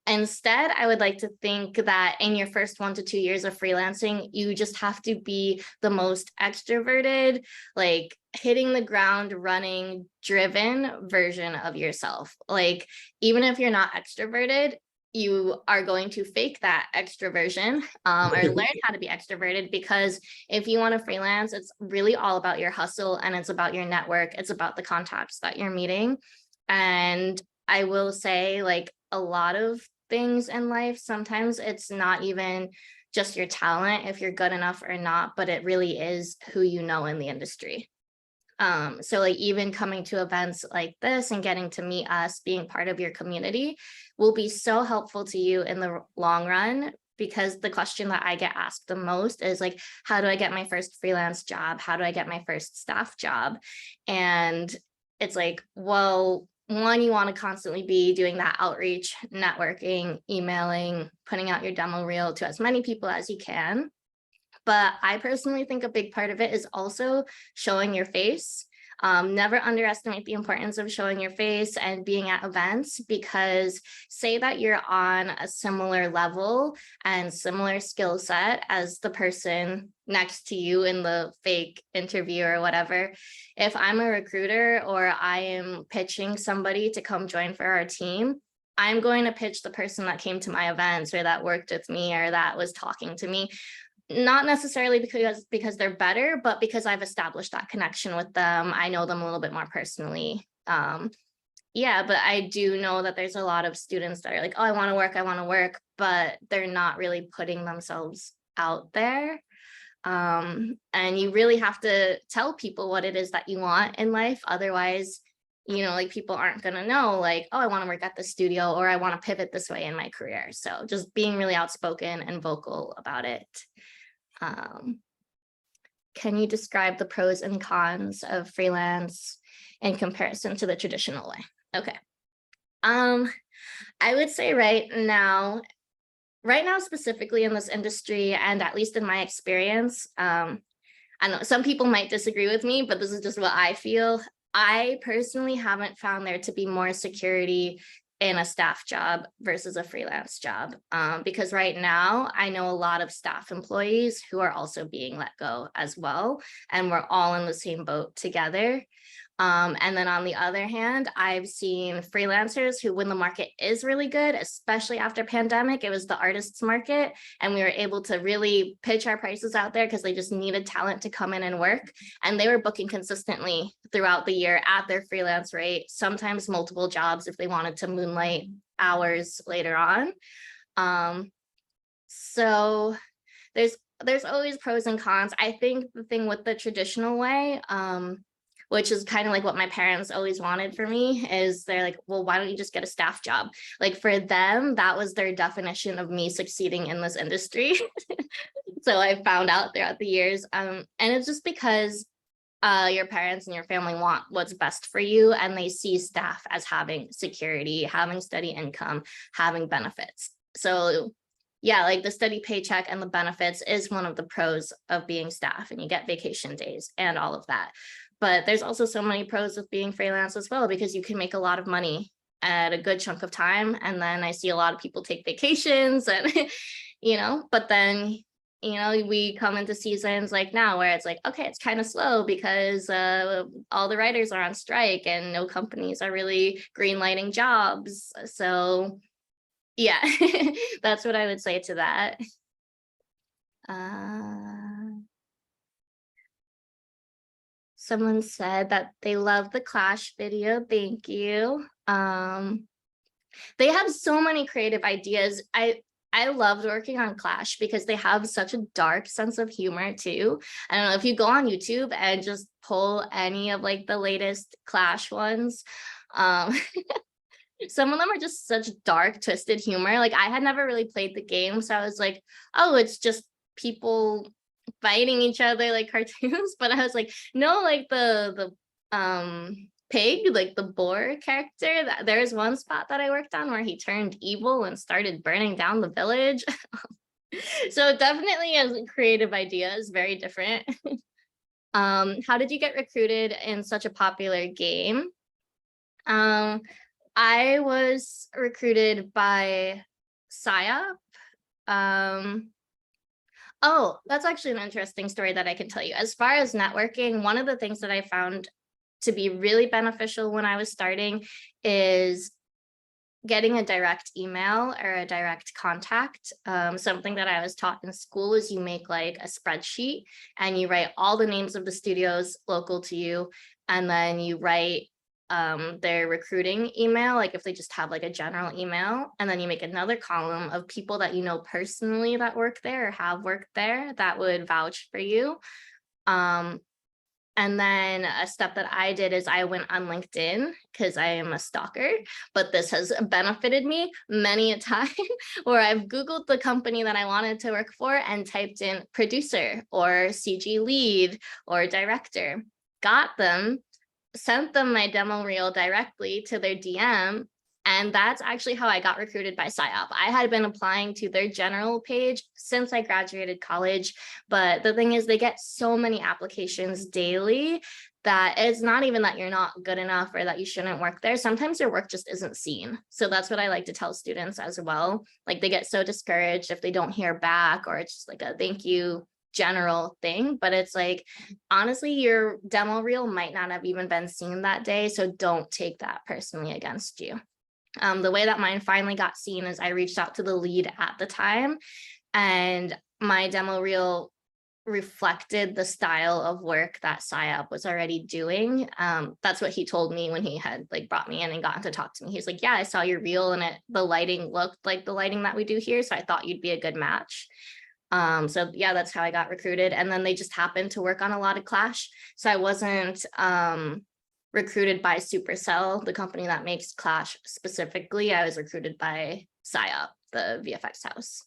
Instead, I would like to think that in your first 1 to 2 years of freelancing, you just have to be the most extroverted, like hitting the ground running, driven version of yourself. Like, even if you're not extroverted, you are going to fake that extroversion, or learn how to be extroverted, because if you want to freelance, it's really all about your hustle, and it's about your network. It's about the contacts that you're meeting. And I will say, like, a lot of things in life, sometimes it's not even just your talent, if you're good enough or not, but it really is who you know in the industry. So like, even coming to events like this and getting to meet us, being part of your community, will be so helpful to you in the long run, because the question that I get asked the most is like, how do I get my first freelance job? How do I get my first staff job? And it's like, well, one, you want to constantly be doing that outreach, networking, emailing, putting out your demo reel to as many people as you can. But I personally think a big part of it is also showing your face. Never underestimate the importance of showing your face and being at events, because say that you're on a similar level and similar skill set as the person next to you in the fake interview or whatever. If I'm a recruiter or I am pitching somebody to come join for our team, I'm going to pitch the person that came to my events or that worked with me or that was talking to me, not necessarily because they're better, but because I've established that connection with them. I know them a little bit more personally. Yeah, but I do know that there's a lot of students that are like, oh, I want to work, but they're not really putting themselves out there. And you really have to tell people what it is that you want in life. Otherwise, like, people aren't going to know, like, oh, I want to work at the studio, or I want to pivot this way in my career. So just being really outspoken and vocal about it. Can you describe the pros and cons of freelance in comparison to the traditional way? Okay. I would say right now specifically in this industry, and at least in my experience, I know some people might disagree with me, but this is just what I feel. I personally haven't found there to be more security in a staff job versus a freelance job, because right now I know a lot of staff employees who are also being let go as well, and we're all in the same boat together. And then on the other hand, I've seen freelancers who, when the market is really good, especially after pandemic, it was the artists market, and we were able to really pitch our prices out there because they just needed talent to come in and work. And they were booking consistently throughout the year at their freelance rate, sometimes multiple jobs if they wanted to moonlight hours later on. So there's always pros and cons. I think the thing with the traditional way, which is kind of like what my parents always wanted for me, is they're like, well, why don't you just get a staff job? Like, for them, that was their definition of me succeeding in this industry. So I found out throughout the years. And it's just because your parents and your family want what's best for you, and they see staff as having security, having steady income, having benefits. So yeah, like the steady paycheck and the benefits is one of the pros of being staff, and you get vacation days and all of that. But there's also so many pros with being freelance as well, because you can make a lot of money at a good chunk of time. And then I see a lot of people take vacations and, but then, we come into seasons like now where it's like, okay, it's kind of slow because all the writers are on strike and no companies are really green lighting jobs. So yeah, that's what I would say to that. Someone said that they love the Clash video. Thank you. They have so many creative ideas. I loved working on Clash because they have such a dark sense of humor too. I don't know if you go on YouTube and just pull any of like the latest Clash ones. Some of them are just such dark, twisted humor. Like I had never really played the game, so I was like, oh, it's just people fighting each other like cartoons. But I was like, no, like the pig, like the boar character, that there's one spot that I worked on where he turned evil and started burning down the village. So it definitely has creative ideas, very different. How did you get recruited in such a popular game? I was recruited by PSYOP. Oh, that's actually an interesting story that I can tell you. As far as networking, one of the things that I found to be really beneficial when I was starting is getting a direct email or a direct contact. Something that I was taught in school is you make like a spreadsheet and you write all the names of the studios local to you, and then you write their recruiting email, like if they just have like a general email, and then you make another column of people that you know personally that work there or have worked there that would vouch for you. And then a step that I did is I went on LinkedIn because I am a stalker, but this has benefited me many a time where I've Googled the company that I wanted to work for and typed in producer or CG lead or director, got them, sent them my demo reel directly to their DM. And that's actually how I got recruited by PSYOP. I had been applying to their general page since I graduated college. But the thing is, they get so many applications daily that it's not even that you're not good enough or that you shouldn't work there. Sometimes your work just isn't seen. So that's what I like to tell students as well. Like they get so discouraged if they don't hear back, or it's just like a thank you general thing, but it's like, honestly, your demo reel might not have even been seen that day. So don't take that personally against you. The way that mine finally got seen is I reached out to the lead at the time, and my demo reel reflected the style of work that PSYOP was already doing. That's what he told me when he had like brought me in and gotten to talk to me. He's like, yeah, I saw your reel and the lighting looked like the lighting that we do here. So I thought you'd be a good match. So yeah, that's how I got recruited. And then they just happened to work on a lot of Clash. So I wasn't recruited by Supercell, the company that makes Clash specifically. I was recruited by PSYOP, the VFX house.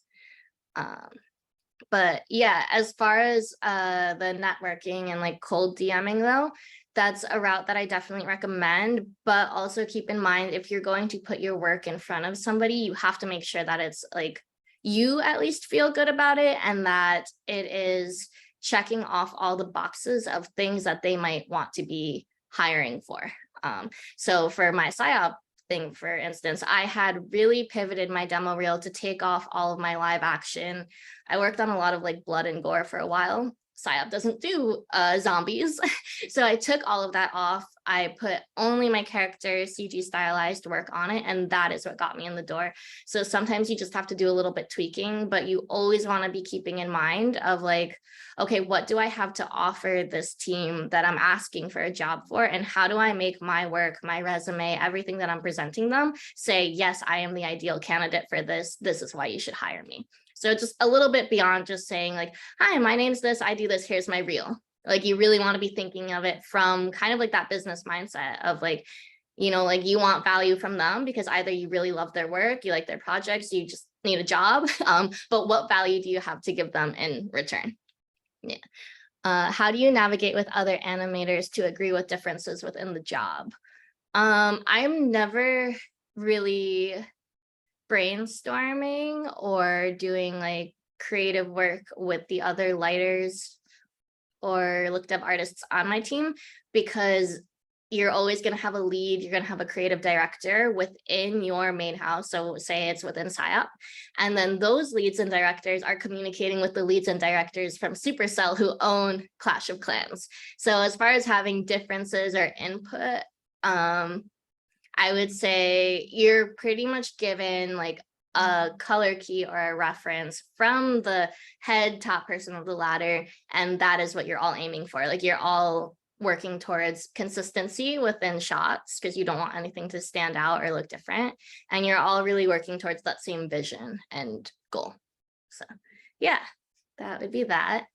But yeah, as far as the networking and like cold DMing though, that's a route that I definitely recommend. But also keep in mind, if you're going to put your work in front of somebody, you have to make sure that it's like you at least feel good about it, and that it is checking off all the boxes of things that they might want to be hiring for. So for my PSYOP thing, for instance, I had really pivoted my demo reel to take off all of my live action. I worked on a lot of like blood and gore for a while. PSYOP doesn't do zombies. So I took all of that off. I put only my character CG stylized work on it, and that is what got me in the door. So sometimes you just have to do a little bit tweaking, but you always want to be keeping in mind of like, okay, what do I have to offer this team that I'm asking for a job for? And how do I make my work, my resume, everything that I'm presenting them say, yes, I am the ideal candidate for this. This is why you should hire me. So just a little bit beyond just saying like, hi, my name's this, I do this, here's my reel. Like you really want to be thinking of it from kind of like that business mindset of like, like you want value from them because either you really love their work, you like their projects, you just need a job. But what value do you have to give them in return? Yeah. How do you navigate with other animators to agree with differences within the job? I'm never really brainstorming or doing like creative work with the other lighters or looked up artists on my team, because you're always going to have a lead, you're going to have a creative director within your main house. So say it's within PSYOP. And then those leads and directors are communicating with the leads and directors from Supercell who own Clash of Clans. So as far as having differences or input, I would say you're pretty much given like a color key or a reference from the head top person of the ladder, and that is what you're all aiming for. Like you're all working towards consistency within shots because you don't want anything to stand out or look different, and you're all really working towards that same vision and goal. So yeah, that would be that.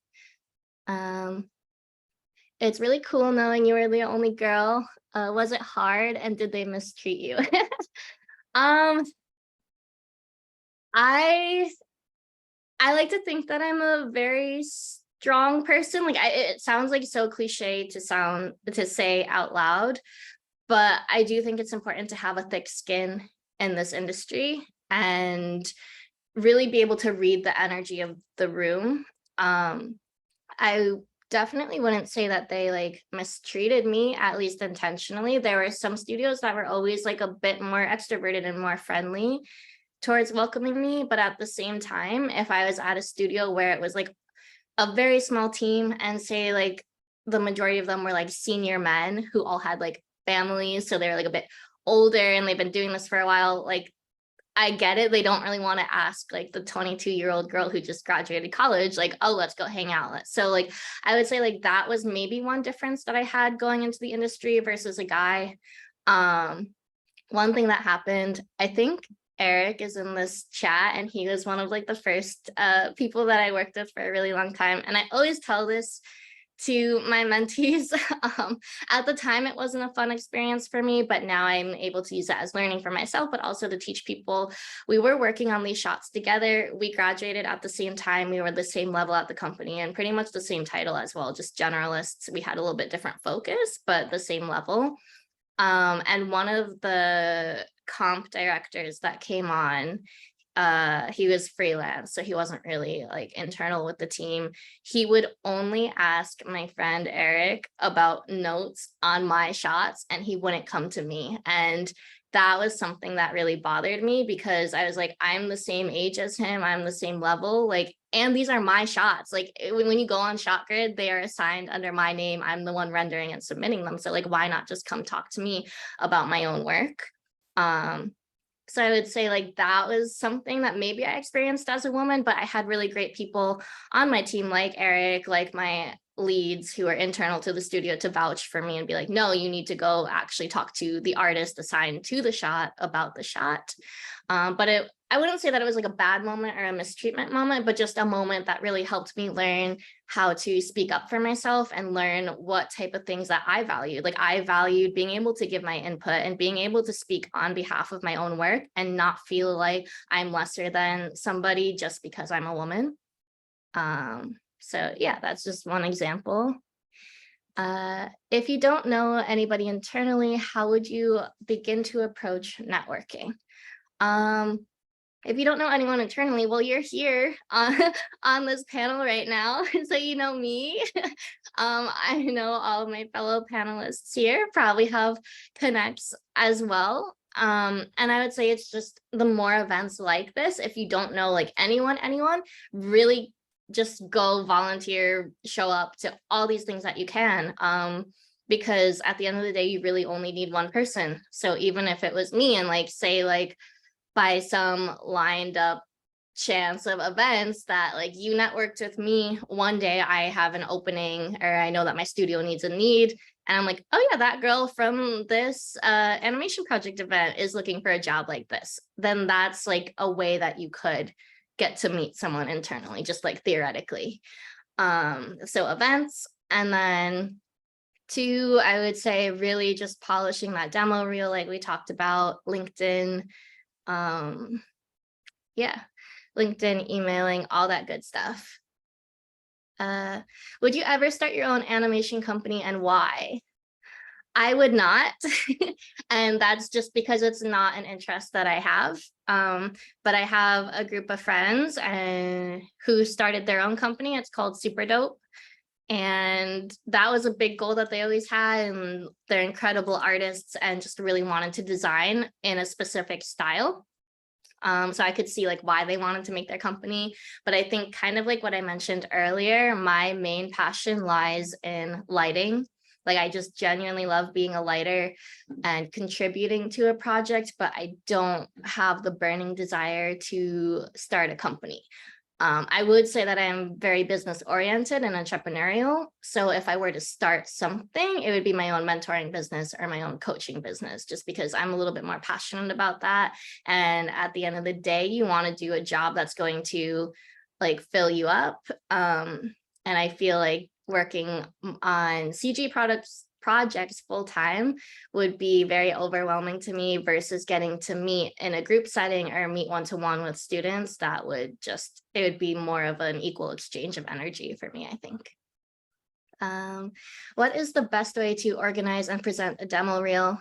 It's really cool knowing you were the only girl. Was it hard, and did they mistreat you? I like to think that I'm a very strong person. Like it sounds like so cliche to say out loud, but I do think it's important to have a thick skin in this industry and really be able to read the energy of the room. I definitely wouldn't say that they like mistreated me, at least intentionally. There were some studios that were always like a bit more extroverted and more friendly towards welcoming me. But at the same time, if I was at a studio where it was like a very small team and say like the majority of them were like senior men who all had like families, so they were like a bit older and they've been doing this for a while, like I get it. They don't really want to ask like the 22-year-old girl who just graduated college, like, oh, let's go hang out. So like, I would say like that was maybe one difference that I had going into the industry versus a guy. One thing that happened, I think Eric is in this chat and he was one of like the first people that I worked with for a really long time. And I always tell this to my mentees. At the time, it wasn't a fun experience for me, but now I'm able to use it as learning for myself, but also to teach people. We were working on these shots together. We graduated at the same time. We were the same level at the company and pretty much the same title as well, just generalists. We had a little bit different focus, but the same level. And one of the comp directors that came on, he was freelance, so he wasn't really like internal with the team. He would only ask my friend Eric about notes on my shots and he wouldn't come to me. And that was something that really bothered me because I was like, I'm the same age as him, I'm the same level, like, and these are my shots. Like when you go on ShotGrid, they are assigned under my name. I'm the one rendering and submitting them. So like, why not just come talk to me about my own work? So I would say like that was something that maybe I experienced as a woman, but I had really great people on my team like Eric, like my leads who are internal to the studio to vouch for me and be like, no, you need to go actually talk to the artist assigned to the shot about the shot. But I wouldn't say that it was like a bad moment or a mistreatment moment, but just a moment that really helped me learn how to speak up for myself and learn what type of things that I valued. Like I valued being able to give my input and being able to speak on behalf of my own work and not feel like I'm lesser than somebody just because I'm a woman. So yeah, that's just one example. If you don't know anybody internally, how would you begin to approach networking? If you don't know anyone internally, well, you're here on this panel right now, so you know me. I know all of my fellow panelists here probably have connects as well. And I would say it's just the more events like this, if you don't know like anyone, really just go volunteer, show up to all these things that you can. Because at the end of the day, you really only need one person. So even if it was me and like, say like, by some lined up chance of events that like you networked with me one day, I have an opening or I know that my studio needs a need. And I'm like, oh yeah, that girl from this animation project event is looking for a job like this. Then that's like a way that you could get to meet someone internally, just like theoretically. So events, and then two, I would say really just polishing that demo reel like we talked about, LinkedIn, yeah, LinkedIn, emailing, all that good stuff. Would you ever start your own animation company and why? I would not. And that's just because it's not an interest that I have. But I have a group of friends and who started their own company. It's called Super Dope. And that was a big goal that they always had. And they're incredible artists and just really wanted to design in a specific style. So I could see like why they wanted to make their company. But I think kind of like what I mentioned earlier, my main passion lies in lighting. Like I just genuinely love being a lighter and contributing to a project, but I don't have the burning desire to start a company. I would say that I'm very business oriented and entrepreneurial. So if I were to start something, it would be my own mentoring business or my own coaching business, just because I'm a little bit more passionate about that. And at the end of the day, you want to do a job that's going to like fill you up. And I feel like working on CG projects full time would be very overwhelming to me versus getting to meet in a group setting or meet one-to-one with students. That would just, it would be more of an equal exchange of energy for me, I think. What is the best way to organize and present a demo reel?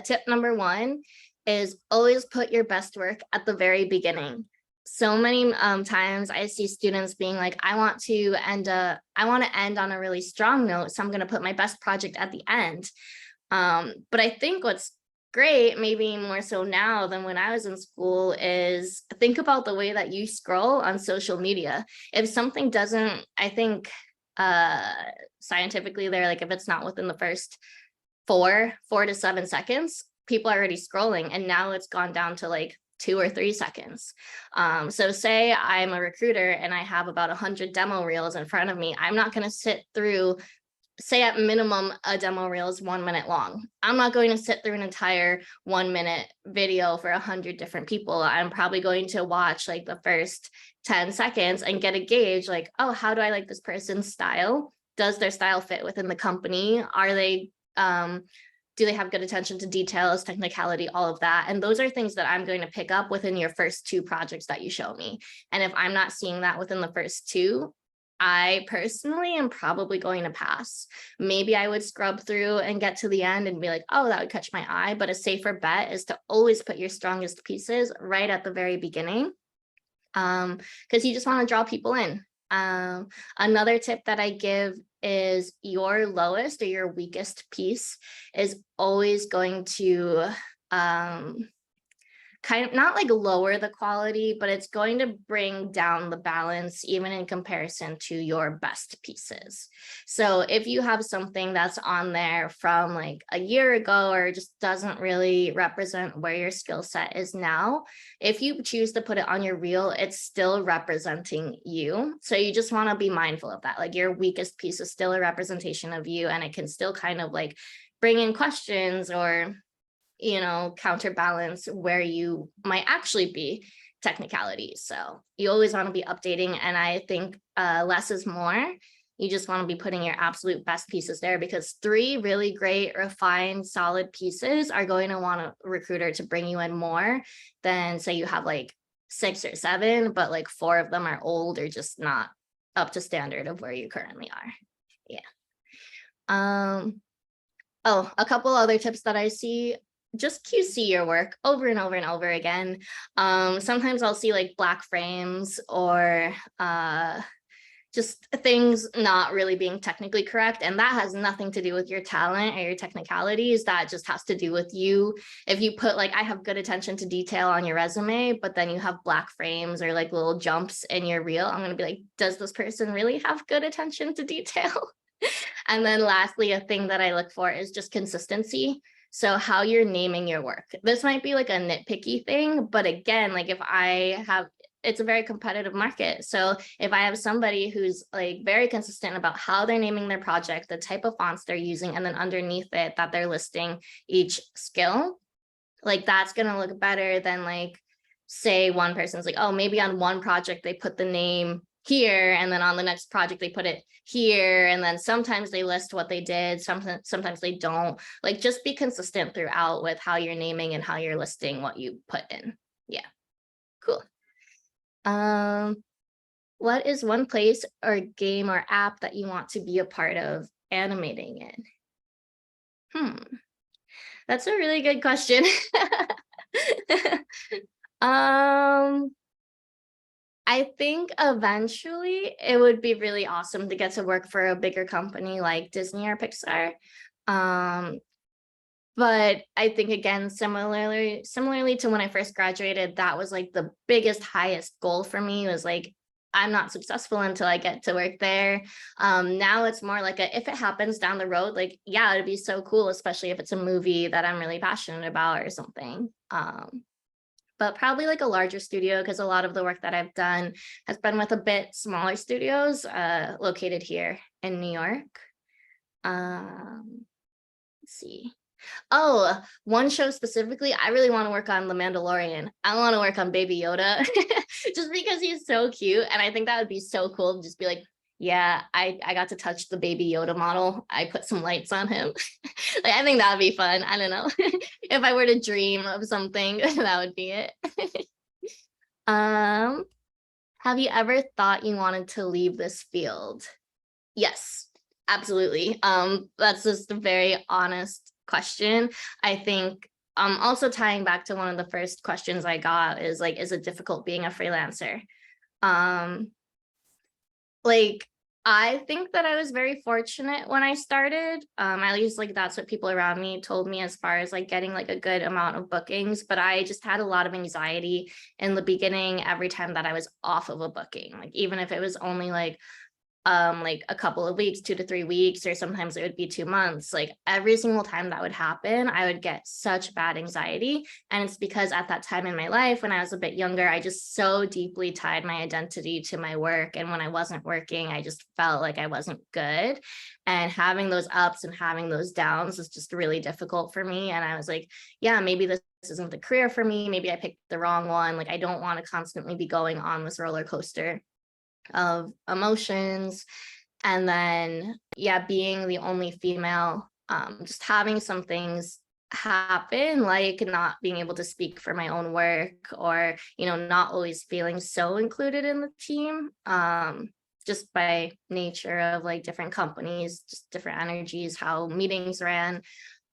Tip number 1 is always put your best work at the very beginning. So many times I see students being like, I want to end on a really strong note, so I'm going to put my best project at the end. But I think what's great, maybe more so now than when I was in school, is think about the way that you scroll on social media. If something doesn't, I think scientifically they're like, if it's not within the first 4 to 7 seconds, people are already scrolling, and now it's gone down to like 2 or 3 seconds. So say I'm a recruiter and I have about 100 demo reels in front of me. I'm not going to sit through, say at minimum, a demo reel is 1 minute long. I'm not going to sit through an entire 1 minute video for 100 different people. I'm probably going to watch like the first 10 seconds and get a gauge like, oh, how do I like this person's style? Does their style fit within the company? Are they, do they have good attention to details, technicality, all of that? And those are things that I'm going to pick up within your first 2 projects that you show me. And if I'm not seeing that within the first 2, I personally am probably going to pass. Maybe I would scrub through and get to the end and be like, oh, that would catch my eye. But a safer bet is to always put your strongest pieces right at the very beginning, because you just want to draw people in. Another tip that I give is your lowest or your weakest piece is always going to kind of not like lower the quality, but it's going to bring down the balance even in comparison to your best pieces. So if you have something that's on there from like a year ago or just doesn't really represent where your skill set is now, if you choose to put it on your reel, it's still representing you. So you just want to be mindful of that. Like your weakest piece is still a representation of you, and it can still kind of like bring in questions or, you know, counterbalance where you might actually be technicalities. So you always want to be updating. And I think less is more. You just want to be putting your absolute best pieces there, because 3 really great, refined, solid pieces are going to want a recruiter to bring you in more than say you have like 6 or 7, but like 4 of them are old or just not up to standard of where you currently are. Yeah. Oh, a couple other tips that I see. Just QC your work over and over and over again. Sometimes I'll see like black frames or just things not really being technically correct. And that has nothing to do with your talent or your technicalities. That just has to do with you. If you put like, I have good attention to detail on your resume, but then you have black frames or like little jumps in your reel, I'm going to be like, does this person really have good attention to detail? And then lastly, a thing that I look for is just consistency. So how you're naming your work. This might be like a nitpicky thing, but again, like if I have, it's a very competitive market. So if I have somebody who's like very consistent about how they're naming their project, the type of fonts they're using, and then underneath it that they're listing each skill, like that's going to look better than like, say one person's like, oh, maybe on one project they put the name here, and then on the next project they put it here, and then sometimes they list what they did, sometimes they don't. Like just be consistent throughout with how you're naming and how you're listing what you put in. Yeah, cool. What is one place or game or app that you want to be a part of animating in? That's a really good question. Um, I think eventually it would be really awesome to get to work for a bigger company like Disney or Pixar. Um, but I think again, similarly to when I first graduated, that was like the biggest, highest goal for me was like, I'm not successful until I get to work there. Now it's more like if it happens down the road, like, yeah, it'd be so cool, especially if it's a movie that I'm really passionate about or something. But probably like a larger studio because a lot of the work that I've done has been with a bit smaller studios located here in New York. Let's see. Oh, one show specifically, I really want to work on The Mandalorian. I want to work on Baby Yoda just because he's so cute. And I think that would be so cool to just be like, yeah, I got to touch the Baby Yoda model. I put some lights on him. Like, I think that would be fun. I don't know. If I were to dream of something, that would be it. Have you ever thought you wanted to leave this field? Yes, absolutely. That's just a very honest question. I think also tying back to one of the first questions I got is like, is it difficult being a freelancer? Like, I think that I was very fortunate when I started. At least like that's what people around me told me as far as like getting like a good amount of bookings. But I just had a lot of anxiety in the beginning every time that I was off of a booking. Like even if it was only like a couple of weeks, 2 to 3 weeks, or sometimes it would be 2 months. Like every single time that would happen, I would get such bad anxiety. And it's because at that time in my life, when I was a bit younger, I just so deeply tied my identity to my work. And when I wasn't working, I just felt like I wasn't good. And having those ups and having those downs was just really difficult for me. And I was like, yeah, maybe this isn't the career for me. Maybe I picked the wrong one. Like I don't want to constantly be going on this roller coaster of emotions. And then yeah, being the only female, just having some things happen, like not being able to speak for my own work, or not always feeling so included in the team, just by nature of like different companies, just different energies, how meetings ran.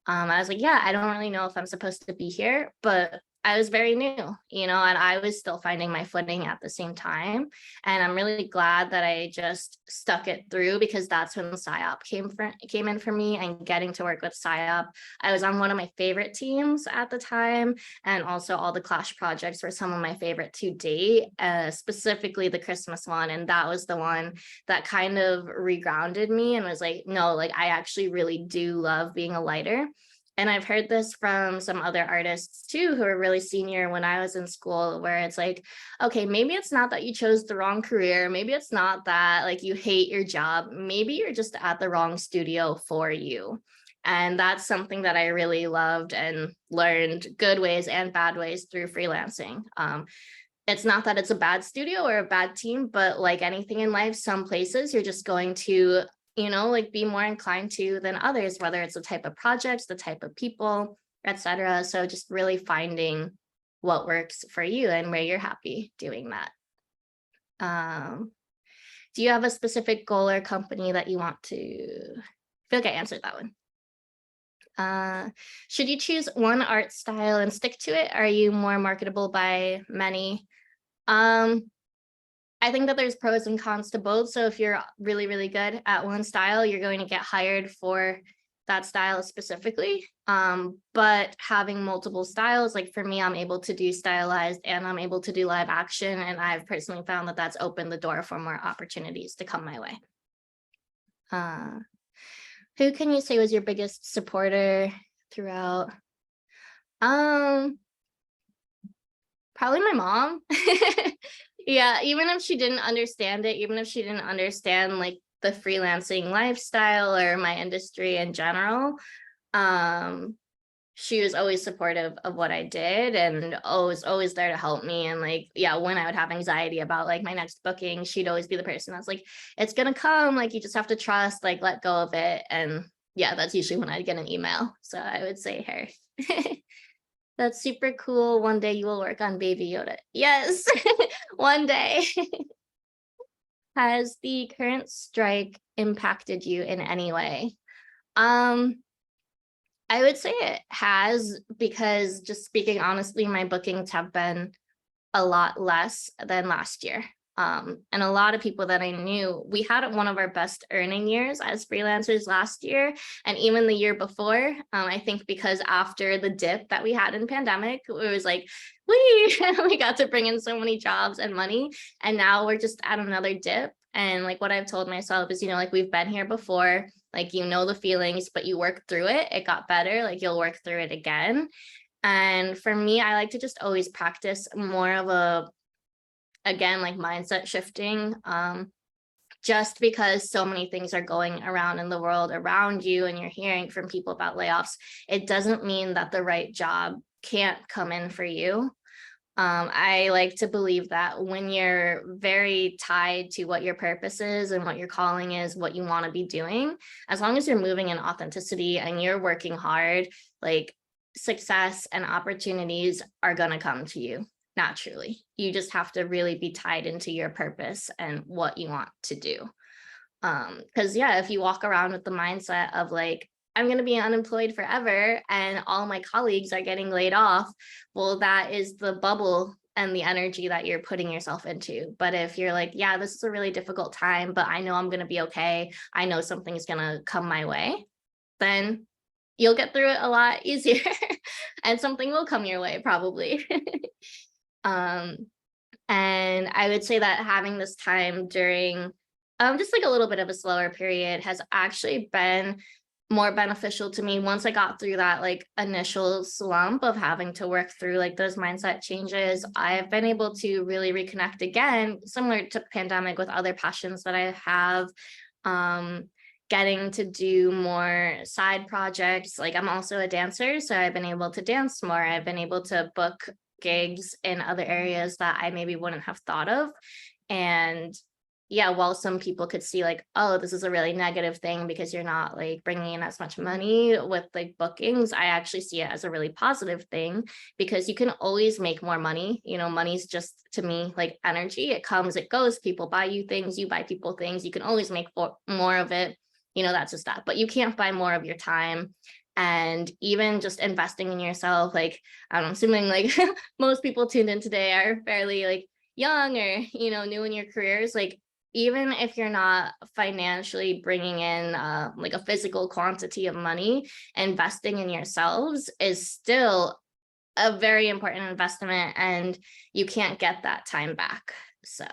I was like, yeah, I don't really know if I'm supposed to be here, but I was very new, and I was still finding my footing at the same time. And I'm really glad that I just stuck it through, because that's when PsyOp came in for me, and getting to work with PsyOp. I was on one of my favorite teams at the time, and also all the Clash projects were some of my favorite to date, specifically the Christmas one. And that was the one that kind of regrounded me and was like, no, like I actually really do love being a lighter. And I've heard this from some other artists too, who are really senior when I was in school, where it's like, okay, maybe it's not that you chose the wrong career. Maybe it's not that like you hate your job. Maybe you're just at the wrong studio for you. And that's something that I really loved and learned good ways and bad ways through freelancing. It's not that it's a bad studio or a bad team, but like anything in life, some places you're just going to like be more inclined to than others, whether it's the type of projects, the type of people, etc. So just really finding what works for you and where you're happy doing that. Do you have a specific goal or company that you want to? I feel like I answered that one. Should you choose one art style and stick to it? Are you more marketable by many? I think that there's pros and cons to both. So if you're really, really good at one style, you're going to get hired for that style specifically. But having multiple styles, like for me, I'm able to do stylized and I'm able to do live action. And I've personally found that that's opened the door for more opportunities to come my way. Who can you say was your biggest supporter throughout? Probably my mom. Yeah, even if she didn't understand it, even if she didn't understand like the freelancing lifestyle or my industry in general, she was always supportive of what I did and always there to help me. And like, yeah, when I would have anxiety about like my next booking, she'd always be the person that's like, it's gonna come, like you just have to trust, like let go of it. And yeah, that's usually when I'd get an email. So I would say her. That's super cool. One day you will work on Baby Yoda. Yes, one day. has the current strike impacted you in any way? I would say it has, because just speaking honestly, my bookings have been a lot less than last year. And a lot of people that I knew, we had one of our best earning years as freelancers last year, and even the year before. I think because after the dip that we had in pandemic, it was like, we got to bring in so many jobs and money, and now we're just at another dip. And like what I've told myself is, like we've been here before, like the feelings, but you work through it. It got better, like you'll work through it again. And for me, I like to just always practice more of a, again, like mindset shifting, just because so many things are going around in the world around you and you're hearing from people about layoffs, it doesn't mean that the right job can't come in for you. I like to believe that when you're very tied to what your purpose is and what your calling is, what you want to be doing, as long as you're moving in authenticity and you're working hard, like success and opportunities are going to come to you naturally. You just have to really be tied into your purpose and what you want to do. Because if you walk around with the mindset of like, I'm going to be unemployed forever and all my colleagues are getting laid off, well, that is the bubble and the energy that you're putting yourself into. But if you're like, yeah, this is a really difficult time, but I know I'm going to be okay, I know something's going to come my way, then you'll get through it a lot easier and something will come your way probably. And I would say that having this time during just like a little bit of a slower period has actually been more beneficial to me. Once I got through that like initial slump of having to work through like those mindset changes, I've been able to really reconnect again, similar to pandemic, with other passions that I have. Getting to do more side projects. Like I'm also a dancer, so I've been able to dance more. I've been able to book gigs in other areas that I maybe wouldn't have thought of. And while some people could see like, oh, this is a really negative thing because you're not like bringing in as much money with like bookings, I actually see it as a really positive thing, because you can always make more money. Money's just, to me, like energy. It comes, it goes. People buy you things, you buy people things. You can always make more of it. That's just that. But you can't buy more of your time. And even just investing in yourself, like I'm assuming like most people tuned in today are fairly like young or new in your careers. Like even if you're not financially bringing in like a physical quantity of money, investing in yourselves is still a very important investment, and you can't get that time back. So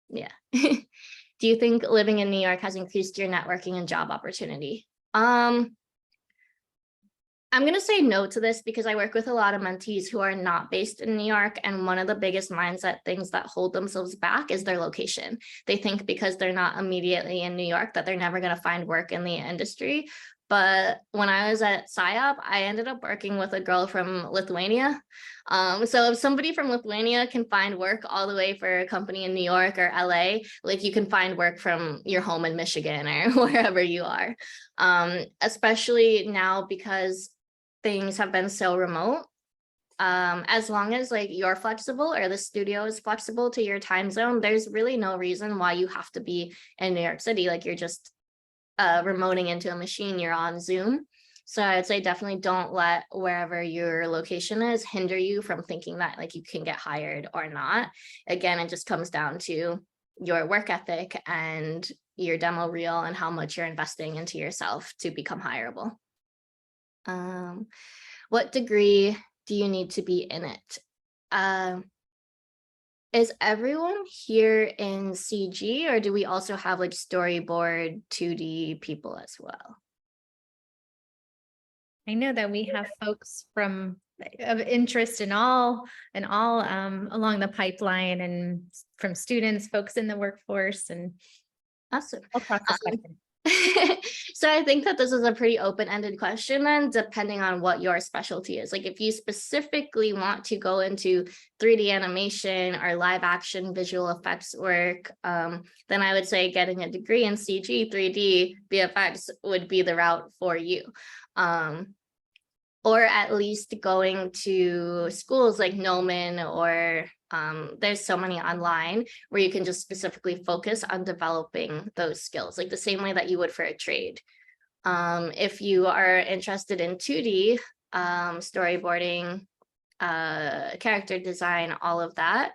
yeah. Do you think living in New York has increased your networking and job opportunity? I'm going to say no to this, because I work with a lot of mentees who are not based in New York. And one of the biggest mindset things that hold themselves back is their location. They think because they're not immediately in New York that they're never going to find work in the industry. But when I was at PsyOp, I ended up working with a girl from Lithuania. So if somebody from Lithuania can find work all the way for a company in New York or LA, like you can find work from your home in Michigan or wherever you are. Especially now because things have been so remote. As long as like you're flexible or the studio is flexible to your time zone, there's really no reason why you have to be in New York City. Like you're just remoting into a machine, you're on Zoom. So I would say definitely don't let wherever your location is hinder you from thinking that like you can get hired or not. Again, it just comes down to your work ethic and your demo reel and how much you're investing into yourself to become hireable. What degree do you need to be in it? Is everyone here in CG, or do we also have like storyboard 2D people as well? I know that we have folks of interest in all along the pipeline, and from students, folks in the workforce, and Awesome. across the spectrum. So I think that this is a pretty open-ended question then, depending on what your specialty is. Like if you specifically want to go into 3D animation or live action visual effects work, then I would say getting a degree in CG, 3D, VFX would be the route for you. Or at least going to schools like Gnomon or There's so many online where you can just specifically focus on developing those skills, like the same way that you would for a trade. If you are interested in 2D, storyboarding, character design, all of that,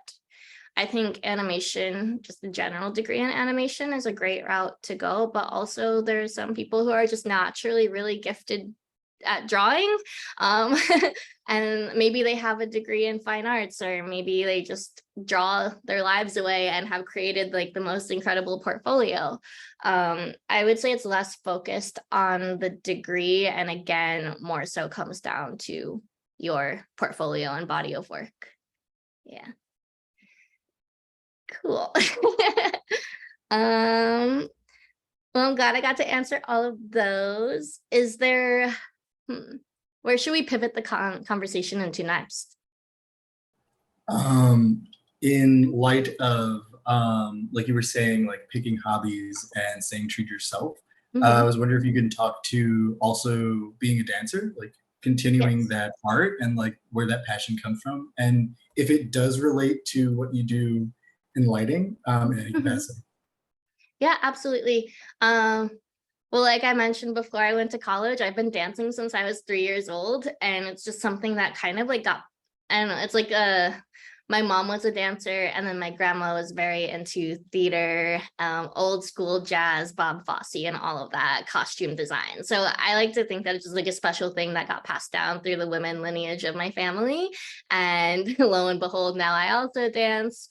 I think animation, just a general degree in animation, is a great route to go. But also there's some people who are just naturally really gifted at drawing. And maybe they have a degree in fine arts, or maybe they just draw their lives away and have created like the most incredible portfolio. I would say it's less focused on the degree, and again, more so comes down to your portfolio and body of work. Yeah. Cool. Well, I'm glad I got to answer all of those. Is there, where should we pivot the conversation into next? In light of, like you were saying, like picking hobbies and saying treat yourself, I was wondering if you can talk to also being a dancer, like continuing Yes. that art and like where that passion comes from, and if it does relate to what you do in lighting in any capacity. Yeah, absolutely. Well, like I mentioned before I went to college, I've been dancing since I was 3 years old, and it's just something that kind of like got, I don't know, it's like my mom was a dancer, and then my grandma was very into theater, old school jazz, Bob Fosse, and all of that, costume design. So I like to think that it's just like a special thing that got passed down through the women lineage of my family. And lo and behold, now I also dance.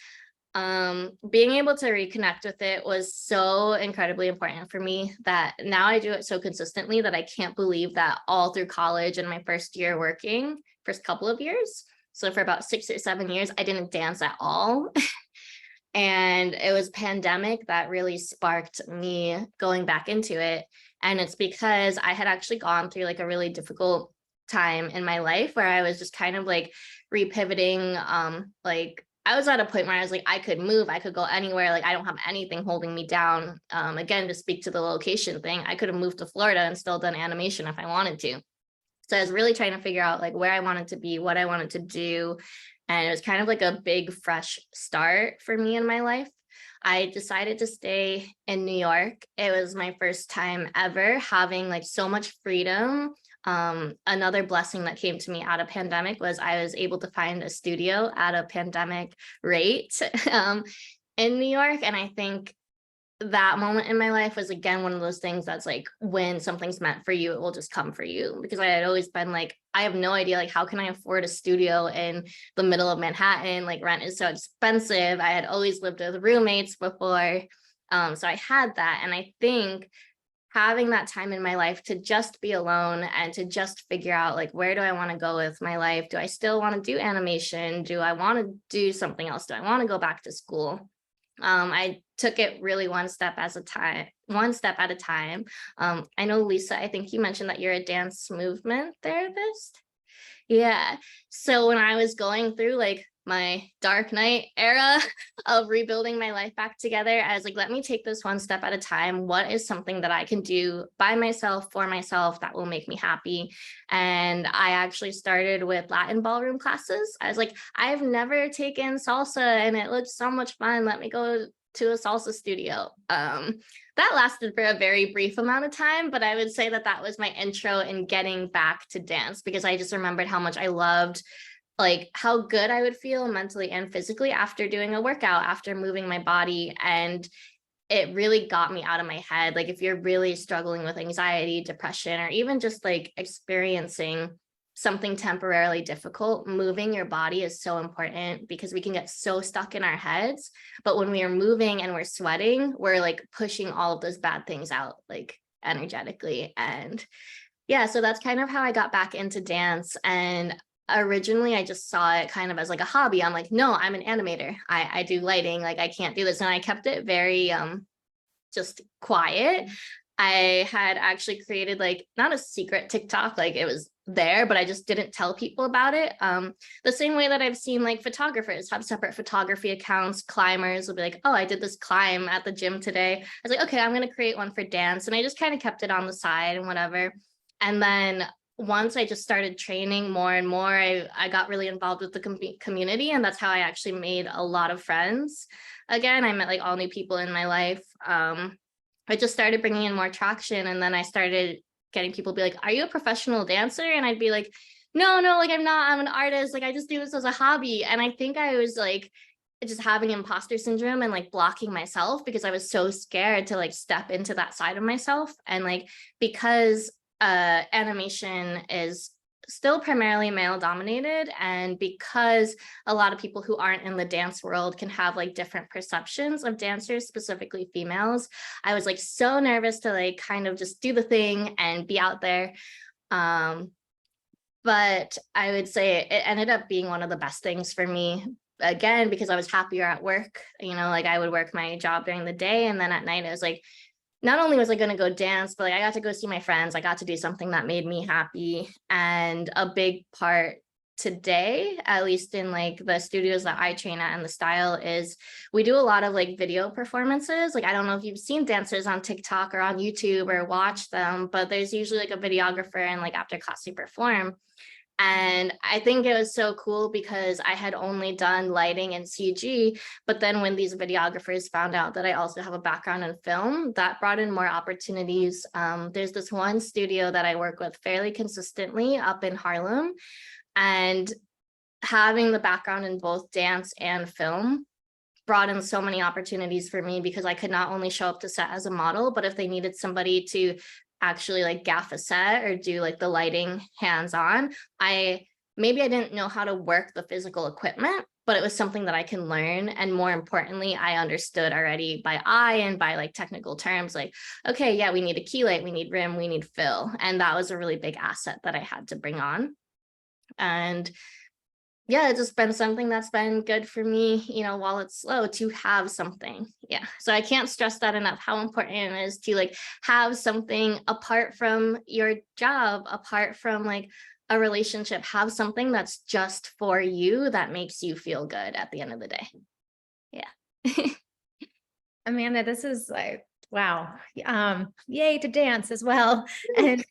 Being able to reconnect with it was so incredibly important for me that now I do it so consistently that I can't believe that all through college and my first year working, first couple of years, so for about 6 or 7 years, I didn't dance at all. And it was pandemic that really sparked me going back into it. And it's because I had actually gone through like a really difficult time in my life where I was just kind of like repivoting. Like I was at a point where I was like, I could move, I could go anywhere. Like I don't have anything holding me down. Again, to speak to the location thing, I could have moved to Florida and still done animation if I wanted to. So I was really trying to figure out like where I wanted to be, what I wanted to do. And it was kind of like a big fresh start for me in my life. I decided to stay in New York. It was my first time ever having like so much freedom. Another blessing that came to me out of pandemic was I was able to find a studio at a pandemic rate in New York. And I think that moment in my life was again one of those things that's like when something's meant for you, it will just come for you, because I had always been like, I have no idea, like how can I afford a studio in the middle of Manhattan? Like rent is so expensive. I had always lived with roommates before, so I had that. And I think having that time in my life to just be alone and to just figure out like where do I want to go with my life? Do I still want to do animation? Do I want to do something else? Do I want to go back to school? I took it really one step at a time. I know, Lisa, I think you mentioned that you're a dance movement therapist. Yeah. So when I was going through like my dark night era of rebuilding my life back together, I was like, let me take this one step at a time. What is something that I can do by myself, for myself, that will make me happy? And I actually started with Latin ballroom classes. I was like, I've never taken salsa and it looks so much fun. Let me go to a salsa studio. That lasted for a very brief amount of time, but I would say that that was my intro in getting back to dance, because I just remembered how much I loved like how good I would feel mentally and physically after doing a workout, after moving my body. And it really got me out of my head. Like if you're really struggling with anxiety, depression, or even just like experiencing something temporarily difficult, moving your body is so important, because we can get so stuck in our heads. But when we are moving and we're sweating, we're like pushing all of those bad things out like energetically. And yeah, so that's kind of how I got back into dance. And originally I just saw it kind of as like a hobby. I'm like, no, I'm an animator. I do lighting. Like I can't do this. And I kept it very just quiet. I had actually created like not a secret TikTok, like it was there, but I just didn't tell people about it. The same way that I've seen like photographers have separate photography accounts, climbers will be like, oh, I did this climb at the gym today. I was like, okay, I'm going to create one for dance. And I just kind of kept it on the side and whatever. And then once I just started training more and more, I got really involved with the community, and that's how I actually made a lot of friends. Again, I met like all new people in my life. I just started bringing in more traction, and then I started getting people to be like, "Are you a professional dancer?" And I'd be like, "No, like I'm not. I'm an artist. Like I just do this as a hobby." And I think I was like just having imposter syndrome and like blocking myself because I was so scared to like step into that side of myself. And like because animation is still primarily male dominated, and because a lot of people who aren't in the dance world can have like different perceptions of dancers, specifically females, I was like so nervous to like kind of just do the thing and be out there. But I would say it ended up being one of the best things for me, again, because I was happier at work. Like I would work my job during the day, and then at night I was like, not only was I going to go dance, but like I got to go see my friends. I got to do something that made me happy. And a big part today, at least in like the studios that I train at and the style, is we do a lot of like video performances. Like I don't know if you've seen dancers on TikTok or on YouTube or watch them, but there's usually like a videographer, and like after class they perform. And I think it was so cool because I had only done lighting and CG, but then when these videographers found out that I also have a background in film, that brought in more opportunities. There's this one studio that I work with fairly consistently up in Harlem, and having the background in both dance and film brought in so many opportunities for me, because I could not only show up to set as a model, but if they needed somebody to actually like gaff a set or do like the lighting hands-on, maybe I didn't know how to work the physical equipment, but it was something that I can learn. And more importantly, I understood already by eye and by like technical terms, like, okay, yeah, we need a key light, we need rim, we need fill. And that was a really big asset that I had to bring on. And yeah, it's just been something that's been good for me, while it's slow, to have something. Yeah. So I can't stress that enough, how important it is to like have something apart from your job, apart from like a relationship, have something that's just for you, that makes you feel good at the end of the day. Yeah. Amanda, this is like, wow. Yay to dance as well. And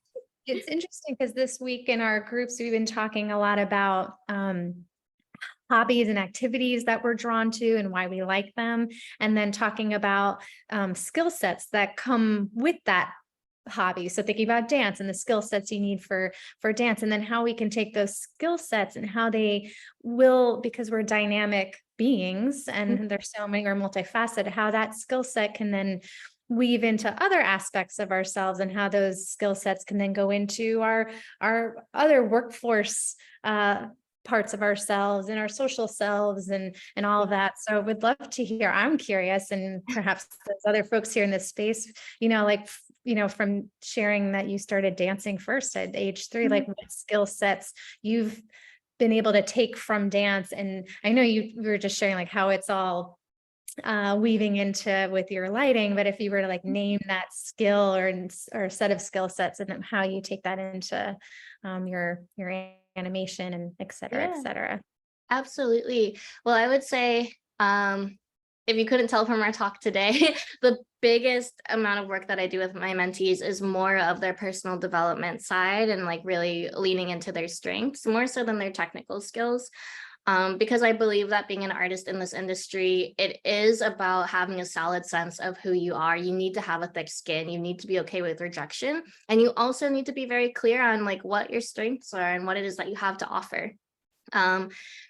it's interesting because this week in our groups, we've been talking a lot about hobbies and activities that we're drawn to and why we like them. And then talking about skill sets that come with that hobby. So thinking about dance and the skill sets you need for dance, and then how we can take those skill sets and how they will, because we're dynamic beings and there's so many, are multifaceted, how that skill set can then weave into other aspects of ourselves, and how those skill sets can then go into our other workforce parts of ourselves and our social selves and all of that. So we'd love to hear. I'm curious, and perhaps there's other folks here in this space, from sharing that you started dancing first at age 3, like what skill sets you've been able to take from dance. And I know you were just sharing like how it's all weaving into with your lighting, but if you were to like name that skill or set of skill sets, and then how you take that into your animation and et cetera, et cetera. Absolutely. Well, I would say, if you couldn't tell from our talk today, the biggest amount of work that I do with my mentees is more of their personal development side, and like really leaning into their strengths more so than their technical skills. Because I believe that being an artist in this industry, it is about having a solid sense of who you are. You need to have a thick skin. You need to be okay with rejection. And you also need to be very clear on like what your strengths are and what it is that you have to offer.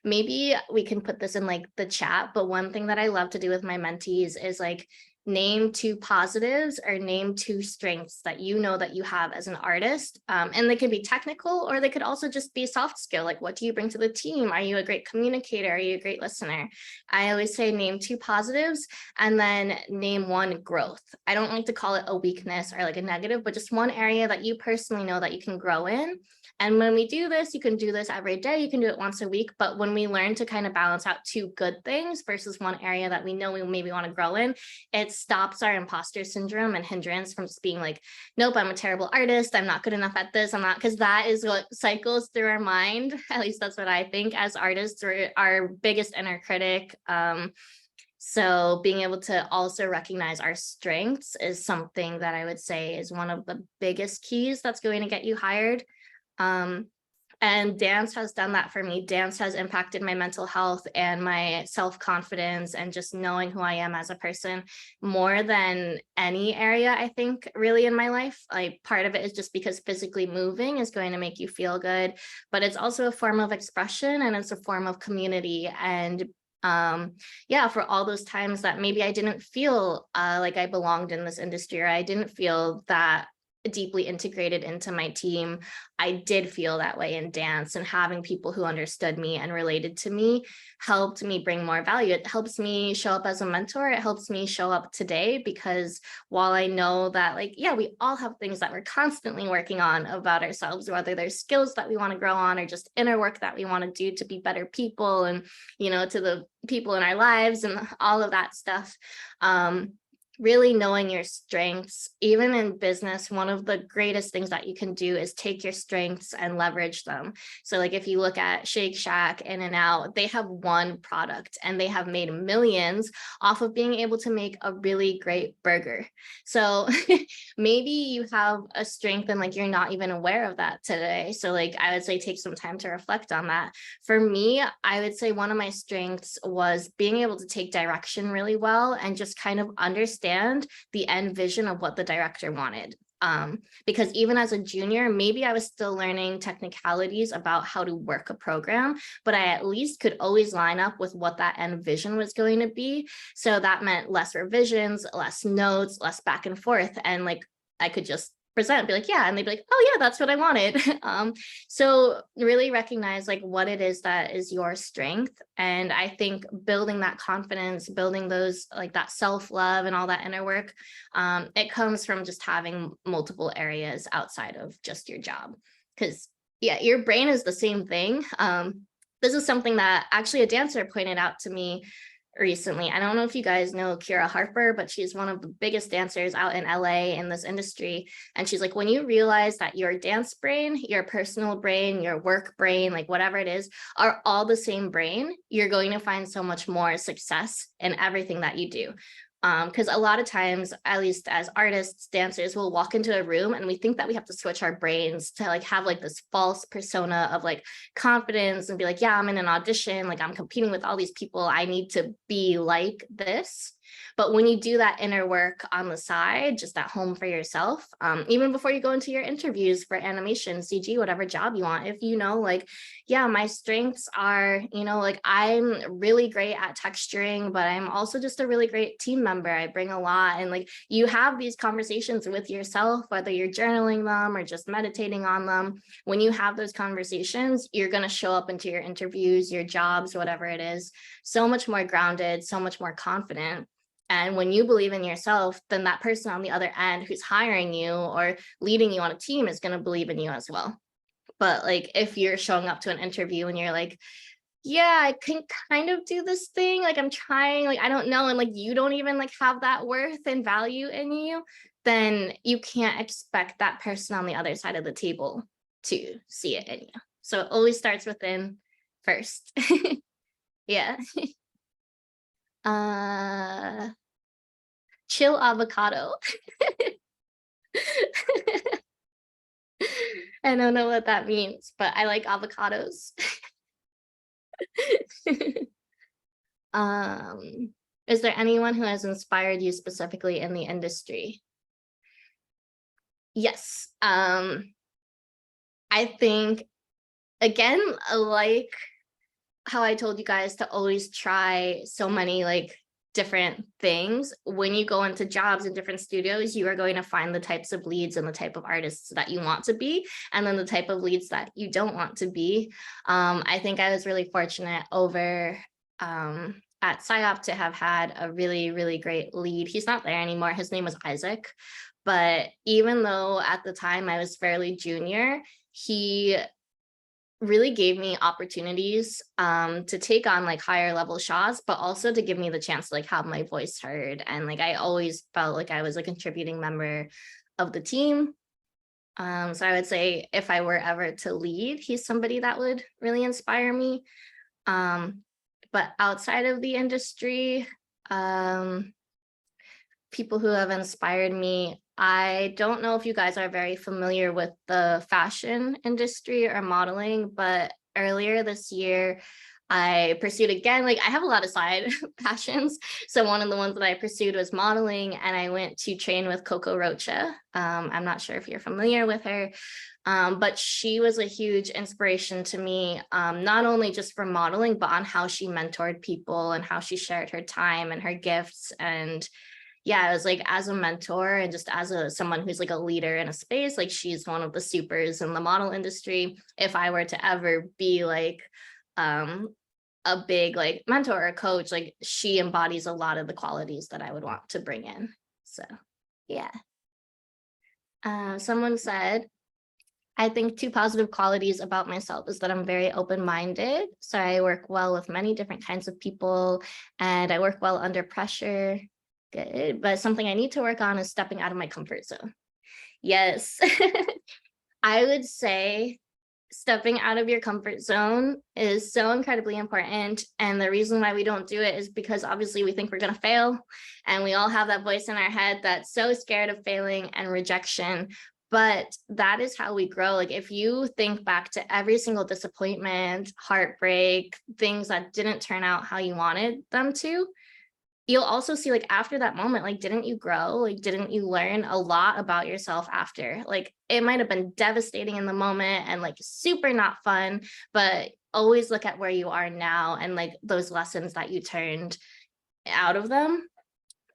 Maybe we can put this in like the chat, but one thing that I love to do with my mentees is like name 2 positives or name 2 strengths that you know that you have as an artist. And they could be technical, or they could also just be soft skill. Like, what do you bring to the team? Are you a great communicator? Are you a great listener? I always say name 2 positives and then name 1 growth. I don't like to call it a weakness or like a negative, but just one area that you personally know that you can grow in. And when we do this, you can do this every day, you can do it once a week. But when we learn to kind of balance out 2 good things versus one area that we know we maybe want to grow in, it stops our imposter syndrome and hindrance from just being like, nope, I'm a terrible artist, I'm not good enough at this, I'm not, because that is what cycles through our mind. At least that's what I think. As artists, we're our biggest inner critic. So being able to also recognize our strengths is something that I would say is one of the biggest keys that's going to get you hired. And dance has done that for me. Dance has impacted my mental health and my self-confidence and just knowing who I am as a person more than any area, I think, really in my life. Like part of it is just because physically moving is going to make you feel good, but it's also a form of expression and it's a form of community. And yeah, for all those times that maybe I didn't feel like I belonged in this industry, or I didn't feel that deeply integrated into my team, I did feel that way in dance, and having people who understood me and related to me helped me bring more value. It helps me show up as a mentor. It helps me show up today, because while I know that, like, yeah, we all have things that we're constantly working on about ourselves, whether there's skills that we want to grow on or just inner work that we want to do to be better people and, you know, to the people in our lives and all of that stuff. Really knowing your strengths, even in business, one of the greatest things that you can do is take your strengths and leverage them. So like if you look at Shake Shack, In-N-Out, they have one product and they have made millions off of being able to make a really great burger. So maybe you have a strength and like you're not even aware of that today. So like I would say take some time to reflect on that. For me, I would say one of my strengths was being able to take direction really well and just kind of understand the end vision of what the director wanted. Because even as a junior, maybe I was still learning technicalities about how to work a program, but I at least could always line up with what that end vision was going to be. So that meant less revisions, less notes, less back and forth. And like, I could just present, be like, yeah, and they'd be like, oh yeah, that's what I wanted. So really recognize like what it is that is your strength. And I think building that confidence, building those like that self-love and all that inner work, it comes from just having multiple areas outside of just your job. Because yeah, your brain is the same thing. This is something that actually a dancer pointed out to me recently. I don't know if you guys know Kira Harper, but she's one of the biggest dancers out in LA in this industry. And she's like, when you realize that your dance brain, your personal brain, your work brain, like whatever it is, are all the same brain, you're going to find so much more success in everything that you do. Because a lot of times, at least as artists, dancers, will walk into a room and we think that we have to switch our brains to like have like this false persona of like confidence and be like, yeah, I'm in an audition, like I'm competing with all these people, I need to be like this. But when you do that inner work on the side, just at home for yourself, even before you go into your interviews for animation, CG, whatever job you want, if you know, like, yeah, my strengths are, you know, like I'm really great at texturing, but I'm also just a really great team member. I bring a lot. And like you have these conversations with yourself, whether you're journaling them or just meditating on them. When you have those conversations, you're going to show up into your interviews, your jobs, whatever it is, so much more grounded, so much more confident. And when you believe in yourself, then that person on the other end who's hiring you or leading you on a team is going to believe in you as well. But like, if you're showing up to an interview and you're like, yeah, I can kind of do this thing, like I'm trying, like I don't know, and like you don't even like have that worth and value in you, then you can't expect that person on the other side of the table to see it in you. So it always starts within first. Yeah. Chill avocado. I don't know what that means, but I like avocados. Is there anyone who has inspired you specifically in the industry? Yes. I think, again, like how I told you guys to always try so many like different things. When you go into jobs in different studios, you are going to find the types of leads and the type of artists that you want to be, and then the type of leads that you don't want to be. I think I was really fortunate over at PsyOp to have had a really, really great lead. He's not there anymore. His name was Isaac. But even though at the time I was fairly junior, he really gave me opportunities to take on like higher level shots, but also to give me the chance to like have my voice heard. And like I always felt like I was a contributing member of the team. So I would say if I were ever to lead, he's somebody that would really inspire me. But outside of the industry, people who have inspired me, I don't know if you guys are very familiar with the fashion industry or modeling, but earlier this year, I pursued again, like I have a lot of side passions. So one of the ones that I pursued was modeling, and I went to train with Coco Rocha. I'm not sure if you're familiar with her, but she was a huge inspiration to me, not only just for modeling, but on how she mentored people and how she shared her time and her gifts. And yeah, it was like as a mentor and just as someone who's like a leader in a space, like she's one of the supers in the model industry. If I were to ever be like a big like mentor or coach, like she embodies a lot of the qualities that I would want to bring in. So yeah. Someone said, I think two positive qualities about myself is that I'm very open-minded. So I work well with many different kinds of people, and I work well under pressure. Good. But something I need to work on is stepping out of my comfort zone. Yes. I would say stepping out of your comfort zone is so incredibly important. And the reason why we don't do it is because obviously we think we're going to fail. And we all have that voice in our head that's so scared of failing and rejection. But that is how we grow. Like if you think back to every single disappointment, heartbreak, things that didn't turn out how you wanted them to, you'll also see like after that moment, like, didn't you grow? Like, didn't you learn a lot about yourself after? Like, it might have been devastating in the moment and like super not fun, but always look at where you are now and like those lessons that you turned out of them.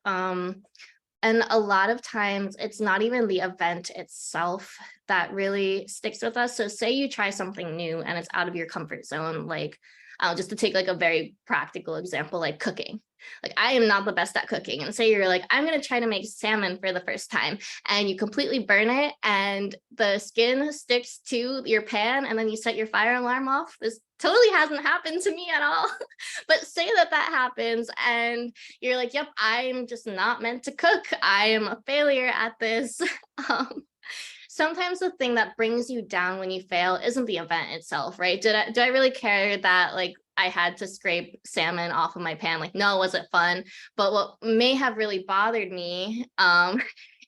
And a lot of times it's not even the event itself that really sticks with us. So say you try something new and it's out of your comfort zone, like just to take like a very practical example, like cooking. Like I am not the best at cooking. And say you're like, I'm going to try to make salmon for the first time, and you completely burn it and the skin sticks to your pan and then you set your fire alarm off. This totally hasn't happened to me at all. But say that happens and you're like, yep, I'm just not meant to cook. I am a failure at this. Sometimes the thing that brings you down when you fail isn't the event itself, right? Do I really care that like I had to scrape salmon off of my pan? Like, no, was it fun? But what may have really bothered me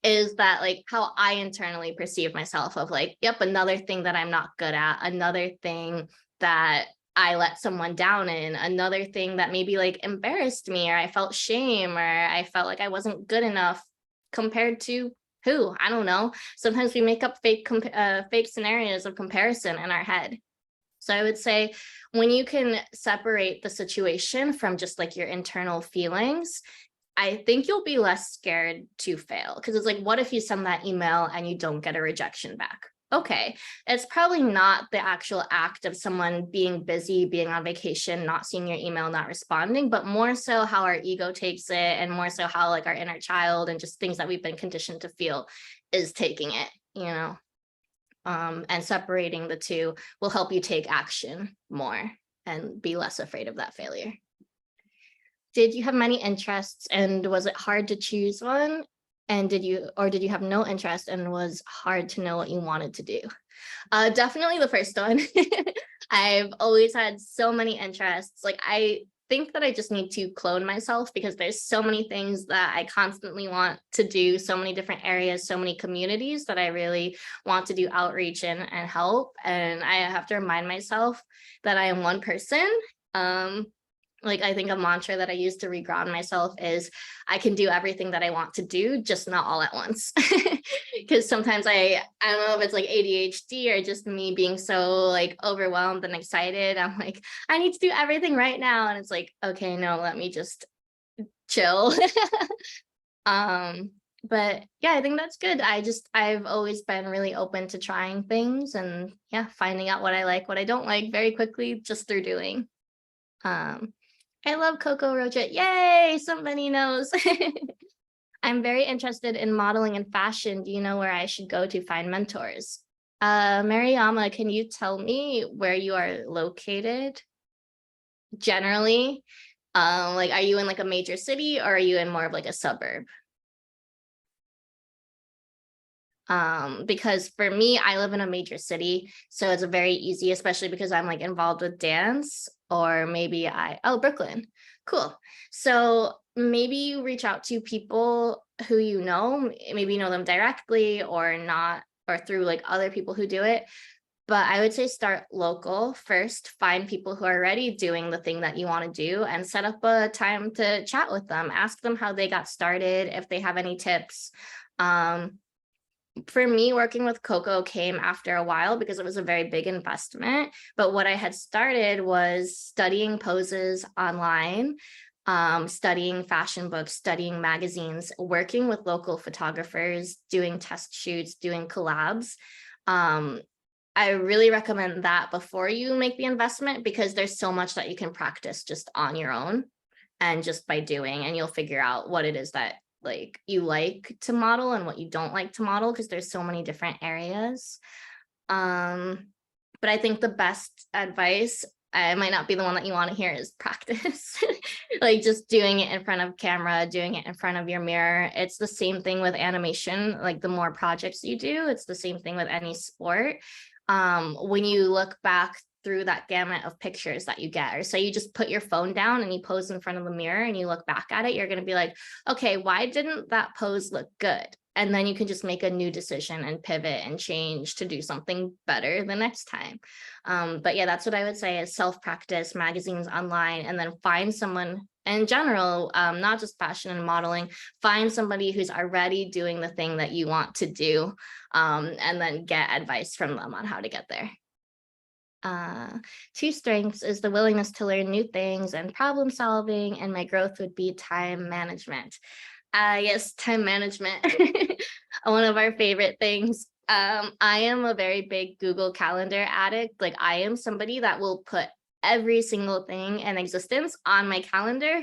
is that like how I internally perceive myself of like, yep, another thing that I'm not good at, another thing that I let someone down in, another thing that maybe like embarrassed me, or I felt shame, or I felt like I wasn't good enough compared to who? I don't know. Sometimes we make up fake scenarios of comparison in our head. So I would say when you can separate the situation from just like your internal feelings, I think you'll be less scared to fail. Because it's like, what if you send that email and you don't get a rejection back? Okay, it's probably not the actual act of someone being busy, being on vacation, not seeing your email, not responding, but more so how our ego takes it, and more so how like our inner child and just things that we've been conditioned to feel is taking it, you know. And separating the two will help you take action more and be less afraid of that failure. Did you have many interests, and was it hard to choose one? And did you have no interest and was hard to know what you wanted to do? Definitely the first one. I've always had so many interests. Like I think that I just need to clone myself because there's so many things that I constantly want to do, so many different areas, so many communities that I really want to do outreach in and help. And I have to remind myself that I am one person. Like I think a mantra that I use to reground myself is I can do everything that I want to do, just not all at once. Because sometimes I don't know if it's like ADHD or just me being so like overwhelmed and excited. I'm like, I need to do everything right now. And it's like, okay, no, let me just chill. But yeah, I think that's good. I've always been really open to trying things and yeah, finding out what I like, what I don't like very quickly just through doing. I love Coco Rocha. Yay, somebody knows. I'm very interested in modeling and fashion. Do you know where I should go to find mentors? Mariama, can you tell me where you are located? Generally, like, are you in like a major city or are you in more of like a suburb? Because for me, I live in a major city, so it's very easy, especially because I'm like involved with dance, or maybe Brooklyn. Cool. So maybe you reach out to people who you know, maybe you know them directly or not, or through like other people who do it. But I would say start local first, find people who are already doing the thing that you want to do and set up a time to chat with them, ask them how they got started, if they have any tips. For me, working with Coco came after a while because it was a very big investment. But what I had started was studying poses online, studying fashion books, studying magazines, working with local photographers, doing test shoots, doing collabs. I really recommend that before you make the investment, because there's so much that you can practice just on your own and just by doing, and you'll figure out what it is that like you like to model and what you don't like to model, because there's so many different areas. But I think the best advice, it might not be the one that you want to hear, is practice. Like just doing it in front of camera, doing it in front of your mirror. It's the same thing with animation. Like the more projects you do, it's the same thing with any sport. When you look back through that gamut of pictures that you get, or say you just put your phone down and you pose in front of the mirror and you look back at it, you're going to be like, okay, why didn't that pose look good? And then you can just make a new decision and pivot and change to do something better the next time. But yeah, that's what I would say is self-practice, magazines online, and then find someone in general, not just fashion and modeling, find somebody who's already doing the thing that you want to do, and then get advice from them on how to get there. 2 strengths is the willingness to learn new things and problem solving, and my growth would be time management. Yes, time management, one of our favorite things. I am a very big Google Calendar addict. Like I am somebody that will put every single thing in existence on my calendar,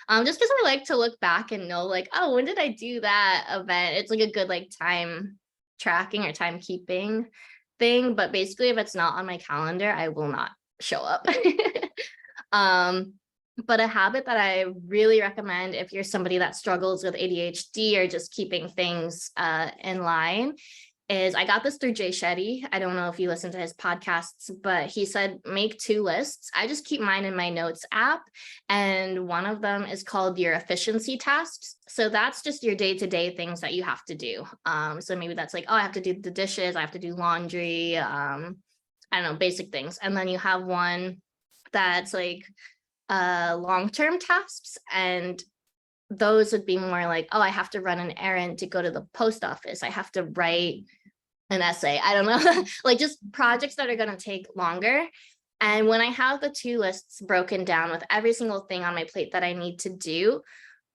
just because I like to look back and know like, oh, when did I do that event? It's like a good like time tracking or timekeeping thing. But basically, if it's not on my calendar, I will not show up. But a habit that I really recommend if you're somebody that struggles with ADHD or just keeping things in line is, I got this through Jay Shetty. I don't know if you listen to his podcasts, but he said, make 2 lists. I just keep mine in my notes app. And one of them is called your efficiency tasks. So that's just your day-to-day things that you have to do. So maybe that's like, oh, I have to do the dishes. I have to do laundry. I don't know, basic things. And then you have one that's like long-term tasks, and those would be more like, oh, I have to run an errand to go to the post office, I have to write an essay, I don't know, like just projects that are going to take longer. And when I have the 2 lists broken down with every single thing on my plate that I need to do,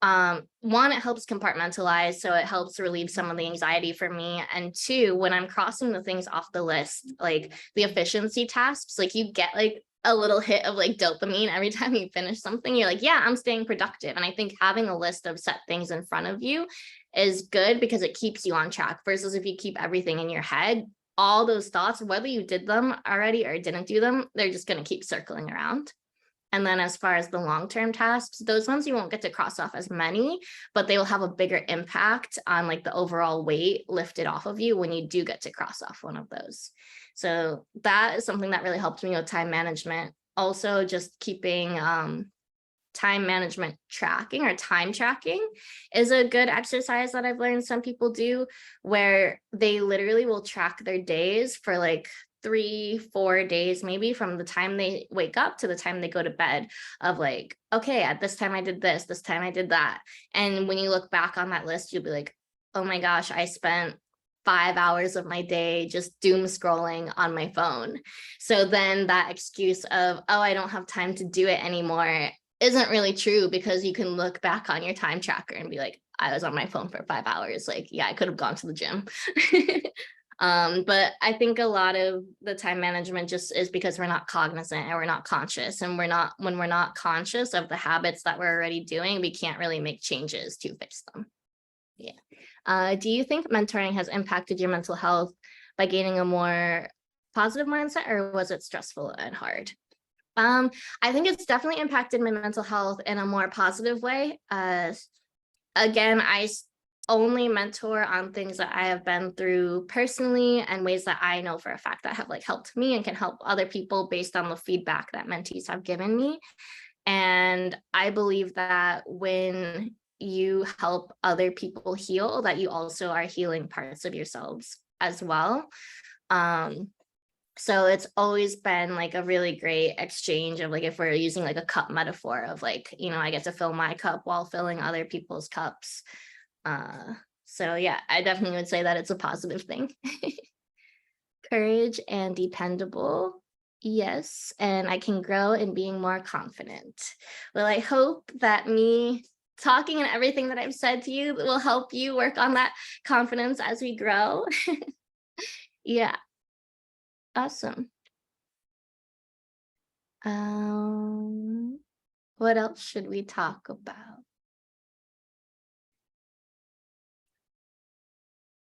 one, it helps compartmentalize, so it helps relieve some of the anxiety for me. And 2, when I'm crossing the things off the list, like the efficiency tasks, like you get like a little hit of like dopamine every time you finish something. You're like, yeah, I'm staying productive. And I think having a list of set things in front of you is good because it keeps you on track, versus if you keep everything in your head, all those thoughts, whether you did them already or didn't do them, they're just going to keep circling around. And then as far as the long-term tasks, those ones you won't get to cross off as many, but they will have a bigger impact on like the overall weight lifted off of you when you do get to cross off one of those. So that is something that really helped me with time management. Also, just keeping time management tracking or time tracking is a good exercise that I've learned some people do, where they literally will track their days for like 3-4 days, maybe from the time they wake up to the time they go to bed, of like, okay, at this time I did this time I did that. And when you look back on that list, you'll be like, oh my gosh, I spent 5 hours of my day just doom scrolling on my phone. So then that excuse of, oh, I don't have time to do it anymore isn't really true, because you can look back on your time tracker and be like, I was on my phone for 5 hours. Like, yeah, I could have gone to the gym. But I think a lot of the time management just is because we're not cognizant and we're not conscious, and when we're not conscious of the habits that we're already doing, we can't really make changes to fix them. Yeah. Do you think mentoring has impacted your mental health by gaining a more positive mindset, or was it stressful and hard? I think it's definitely impacted my mental health in a more positive way. Again, I only mentor on things that I have been through personally and ways that I know for a fact that have like helped me and can help other people based on the feedback that mentees have given me. And I believe that when you help other people heal, that you also are healing parts of yourselves as well. So it's always been like a really great exchange of like, if we're using like a cup metaphor of like, I get to fill my cup while filling other people's cups. So yeah, I definitely would say that it's a positive thing. Courage and dependable. Yes, and I can grow in being more confident. Well, I hope that me talking and everything that I've said to you will help you work on that confidence as we grow. Yeah, awesome. What else should we talk about?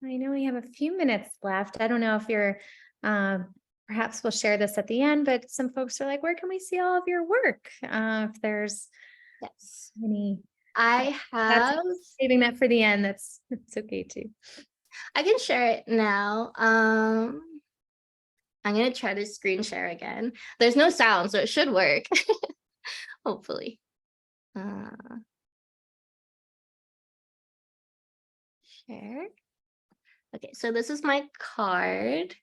I know we have a few minutes left. I don't know if you're, perhaps we'll share this at the end, but some folks are like, where can we see all of your work? If there's Yes, any, I that's have. saving that for the end. That's okay too. I can share it now. I'm gonna try to screen share again. There's no sound, so it should work. Hopefully. Share. Okay, so this is my card.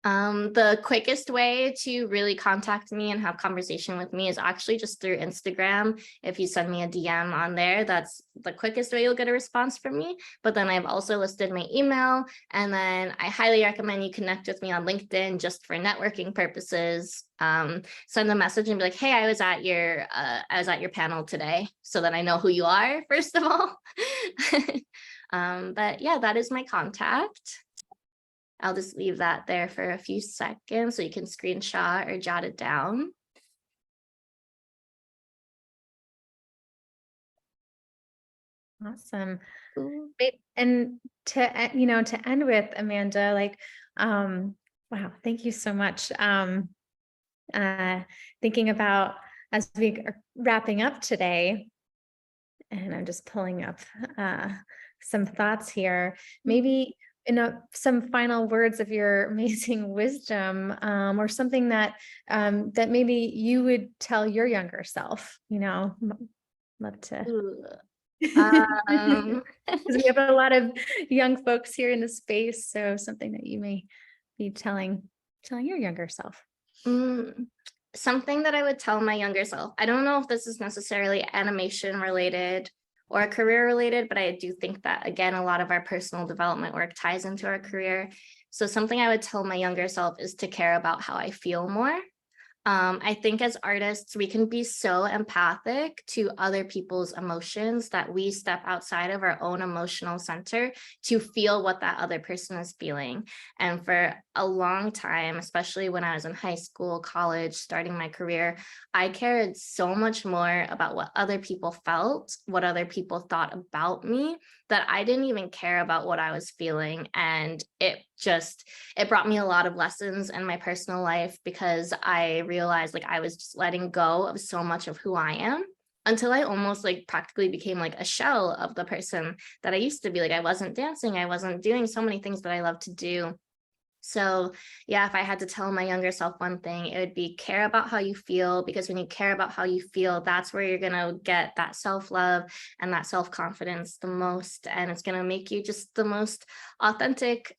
The quickest way to really contact me and have conversation with me is actually just through Instagram. If you send me a DM on there, that's the quickest way you'll get a response from me. But then I've also listed my email, and then I highly recommend you connect with me on LinkedIn just for networking purposes. Send a message and be like, hey, I was at your panel today, so that I know who you are, first of all. But yeah, that is my contact. I'll just leave that there for a few seconds so you can screenshot or jot it down. Awesome. Ooh. And to end with, Amanda, like, wow, thank you so much. Thinking about as we are wrapping up today, and I'm just pulling up some thoughts here, maybe some final words of your amazing wisdom, or something that that maybe you would tell your younger self, love to. Ooh. Because we have a lot of young folks here in the space, so something that you may be telling your younger self. Something that I would tell my younger self. I don't know if this is necessarily animation related or career related, but I do think that, again, a lot of our personal development work ties into our career. So something I would tell my younger self is to care about how I feel more. I think as artists, we can be so empathic to other people's emotions that we step outside of our own emotional center to feel what that other person is feeling. And for a long time, especially when I was in high school, college, starting my career, I cared so much more about what other people felt, what other people thought about me, that I didn't even care about what I was feeling. And it brought me a lot of lessons in my personal life, because I realized like I was just letting go of so much of who I am, until I almost like practically became like a shell of the person that I used to be. Like I wasn't dancing, I wasn't doing so many things that I love to do. So yeah, if I had to tell my younger self one thing, it would be care about how you feel, because when you care about how you feel, that's where you're going to get that self-love and that self-confidence the most. And it's going to make you just the most authentic,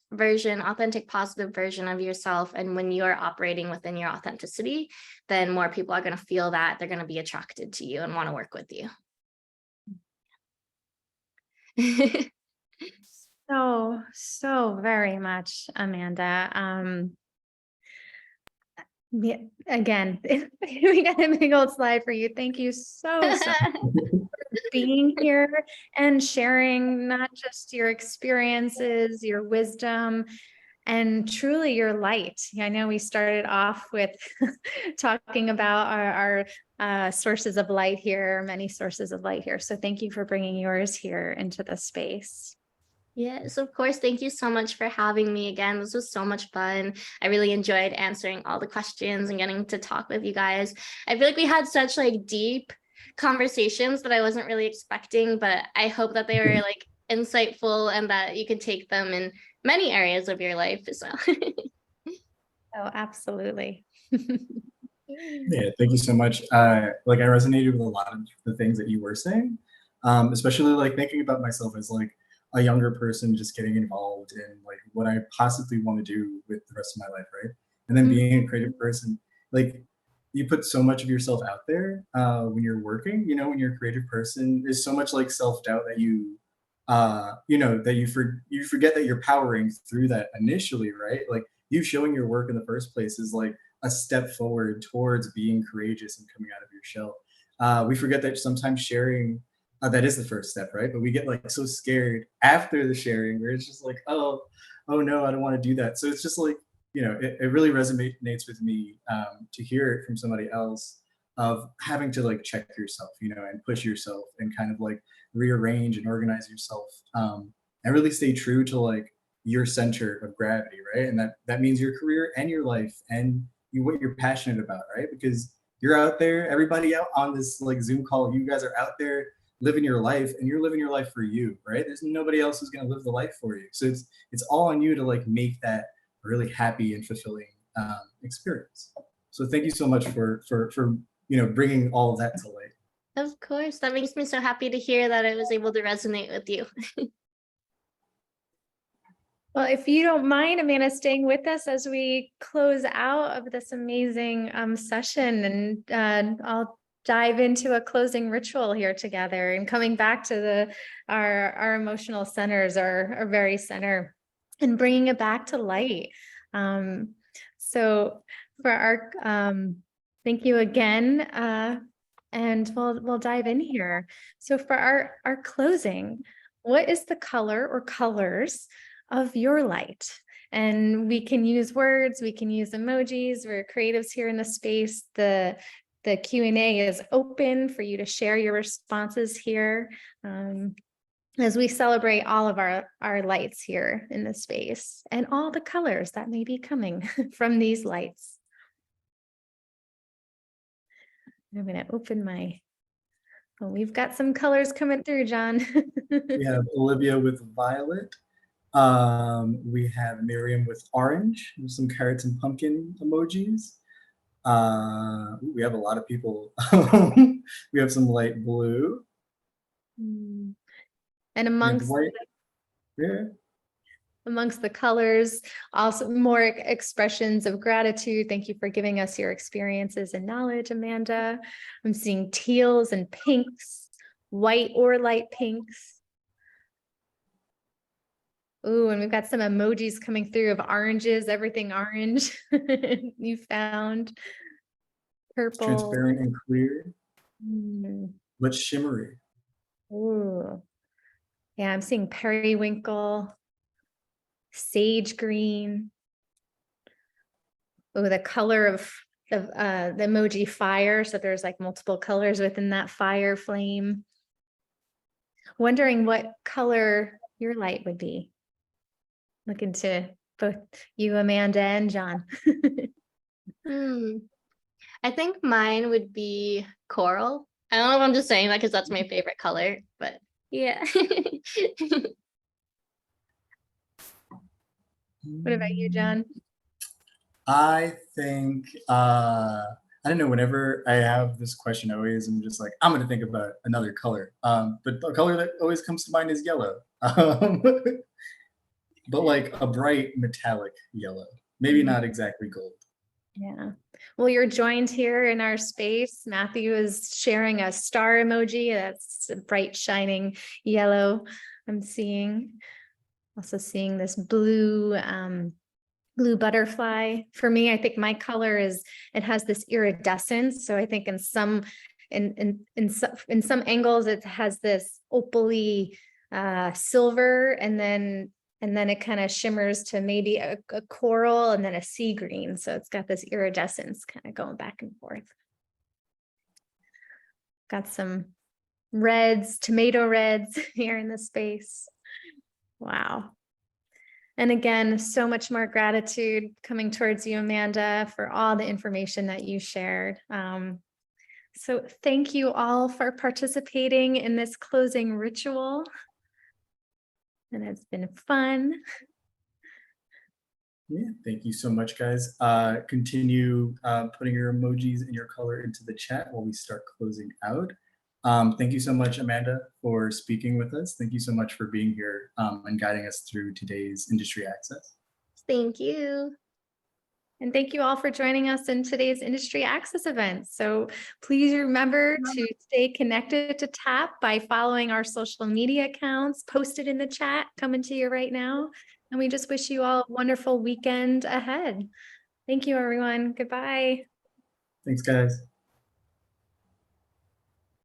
positive version of yourself. And when you're operating within your authenticity, then more people are going to feel that. They're going to be attracted to you and want to work with you. So very much, Amanda. Again, we got a big old slide for you. Thank you so much for being here and sharing not just your experiences, your wisdom, and truly your light. I know we started off with talking about our sources of light here, many sources of light here. So thank you for bringing yours here into the space. Yes, of course. Thank you so much for having me again. This was so much fun. I really enjoyed answering all the questions and getting to talk with you guys. I feel like we had such like deep conversations that I wasn't really expecting, but I hope that they were like insightful and that you could take them in many areas of your life. So Oh, absolutely. Yeah, thank you so much. Like I resonated with a lot of the things that you were saying, especially like thinking about myself as like a younger person, just getting involved in like what I possibly want to do with the rest of my life, right? And then being a creative person, like you put so much of yourself out there when you're working. You know, when you're a creative person, there's so much like self doubt that you know, that you forget that you're powering through that initially, right? Like you showing your work in the first place is like a step forward towards being courageous and coming out of your shell. We forget that sometimes sharing, that is the first step, right? But we get like so scared after the sharing where it's just like, oh no, I don't want to do that. So it's just like, you know, it really resonates with me to hear it from somebody else of having to like check yourself, you know, and push yourself and kind of like rearrange and organize yourself and really stay true to like your center of gravity, right? And that means your career and your life and what you're passionate about, right? Because you're out there, everybody out on this like Zoom call, you guys are out there living your life and you're living your life for you, right? There's nobody else who's going to live the life for you. So it's all on you to like make that a really happy and fulfilling experience. So thank you so much for you know bringing all of that to light. Of course, that makes me so happy to hear that I was able to resonate with you. Well, if you don't mind, Amanda, staying with us as we close out of this amazing session, and I'll dive into a closing ritual here together and coming back to our emotional centers, our very center, and bringing it back to light. So for our thank you again, and we'll dive in here. So for our closing, what is the color or colors of your light? And we can use words, we can use emojis. We're creatives here in the space. The Q&A is open for you to share your responses here as we celebrate all of our lights here in the space and all the colors that may be coming from these lights. I'm going to open oh, we've got some colors coming through, John. We have Olivia with violet. We have Miriam with orange, with some carrots and pumpkin emojis. We have a lot of people. We have some light blue. And We have amongst white. Yeah. amongst the colors, also more expressions of gratitude. Thank you for giving us your experiences and knowledge, Amanda. I'm seeing teals and pinks, white or light pinks. Ooh, and we've got some emojis coming through of oranges, everything orange you found. Purple. Transparent and clear, Mm. but shimmery. Ooh. Yeah, I'm seeing periwinkle, sage green. Oh, the color of the emoji fire. So there's like multiple colors within that fire flame. Wondering what color your light would be. Looking to both you, Amanda, and John. I think mine would be coral. I don't know if I'm just saying that because that's my favorite color, but yeah. What about you, John? I think I don't know. Whenever I have this question, always I'm just like I'm gonna think about another color. But the color that always comes to mind is yellow. But like a bright metallic yellow, maybe not exactly gold. Yeah. Well, you're joined here in our space. Matthew is sharing a star emoji. That's a bright, shining yellow. I'm seeing. Also seeing this blue, blue butterfly. For me, I think my color it has this iridescence. So I think in some angles, it has this opaly silver, and then it kind of shimmers to maybe a coral and then a sea green. So it's got this iridescence kind of going back and forth. Got some reds, tomato reds here in the space. Wow. And again, so much more gratitude coming towards you, Amanda, for all the information that you shared. So thank you all for participating in this closing ritual. And it's been fun. Yeah, thank you so much, guys. Continue putting your emojis and your color into the chat while we start closing out. Thank you so much, Amanda, for speaking with us. Thank you so much for being here and guiding us through today's Industry Access. Thank you. And thank you all for joining us in today's Industry Access event. So please remember to stay connected to TAP by following our social media accounts posted in the chat coming to you right now. And we just wish you all a wonderful weekend ahead. Thank you, everyone. Goodbye. Thanks, guys.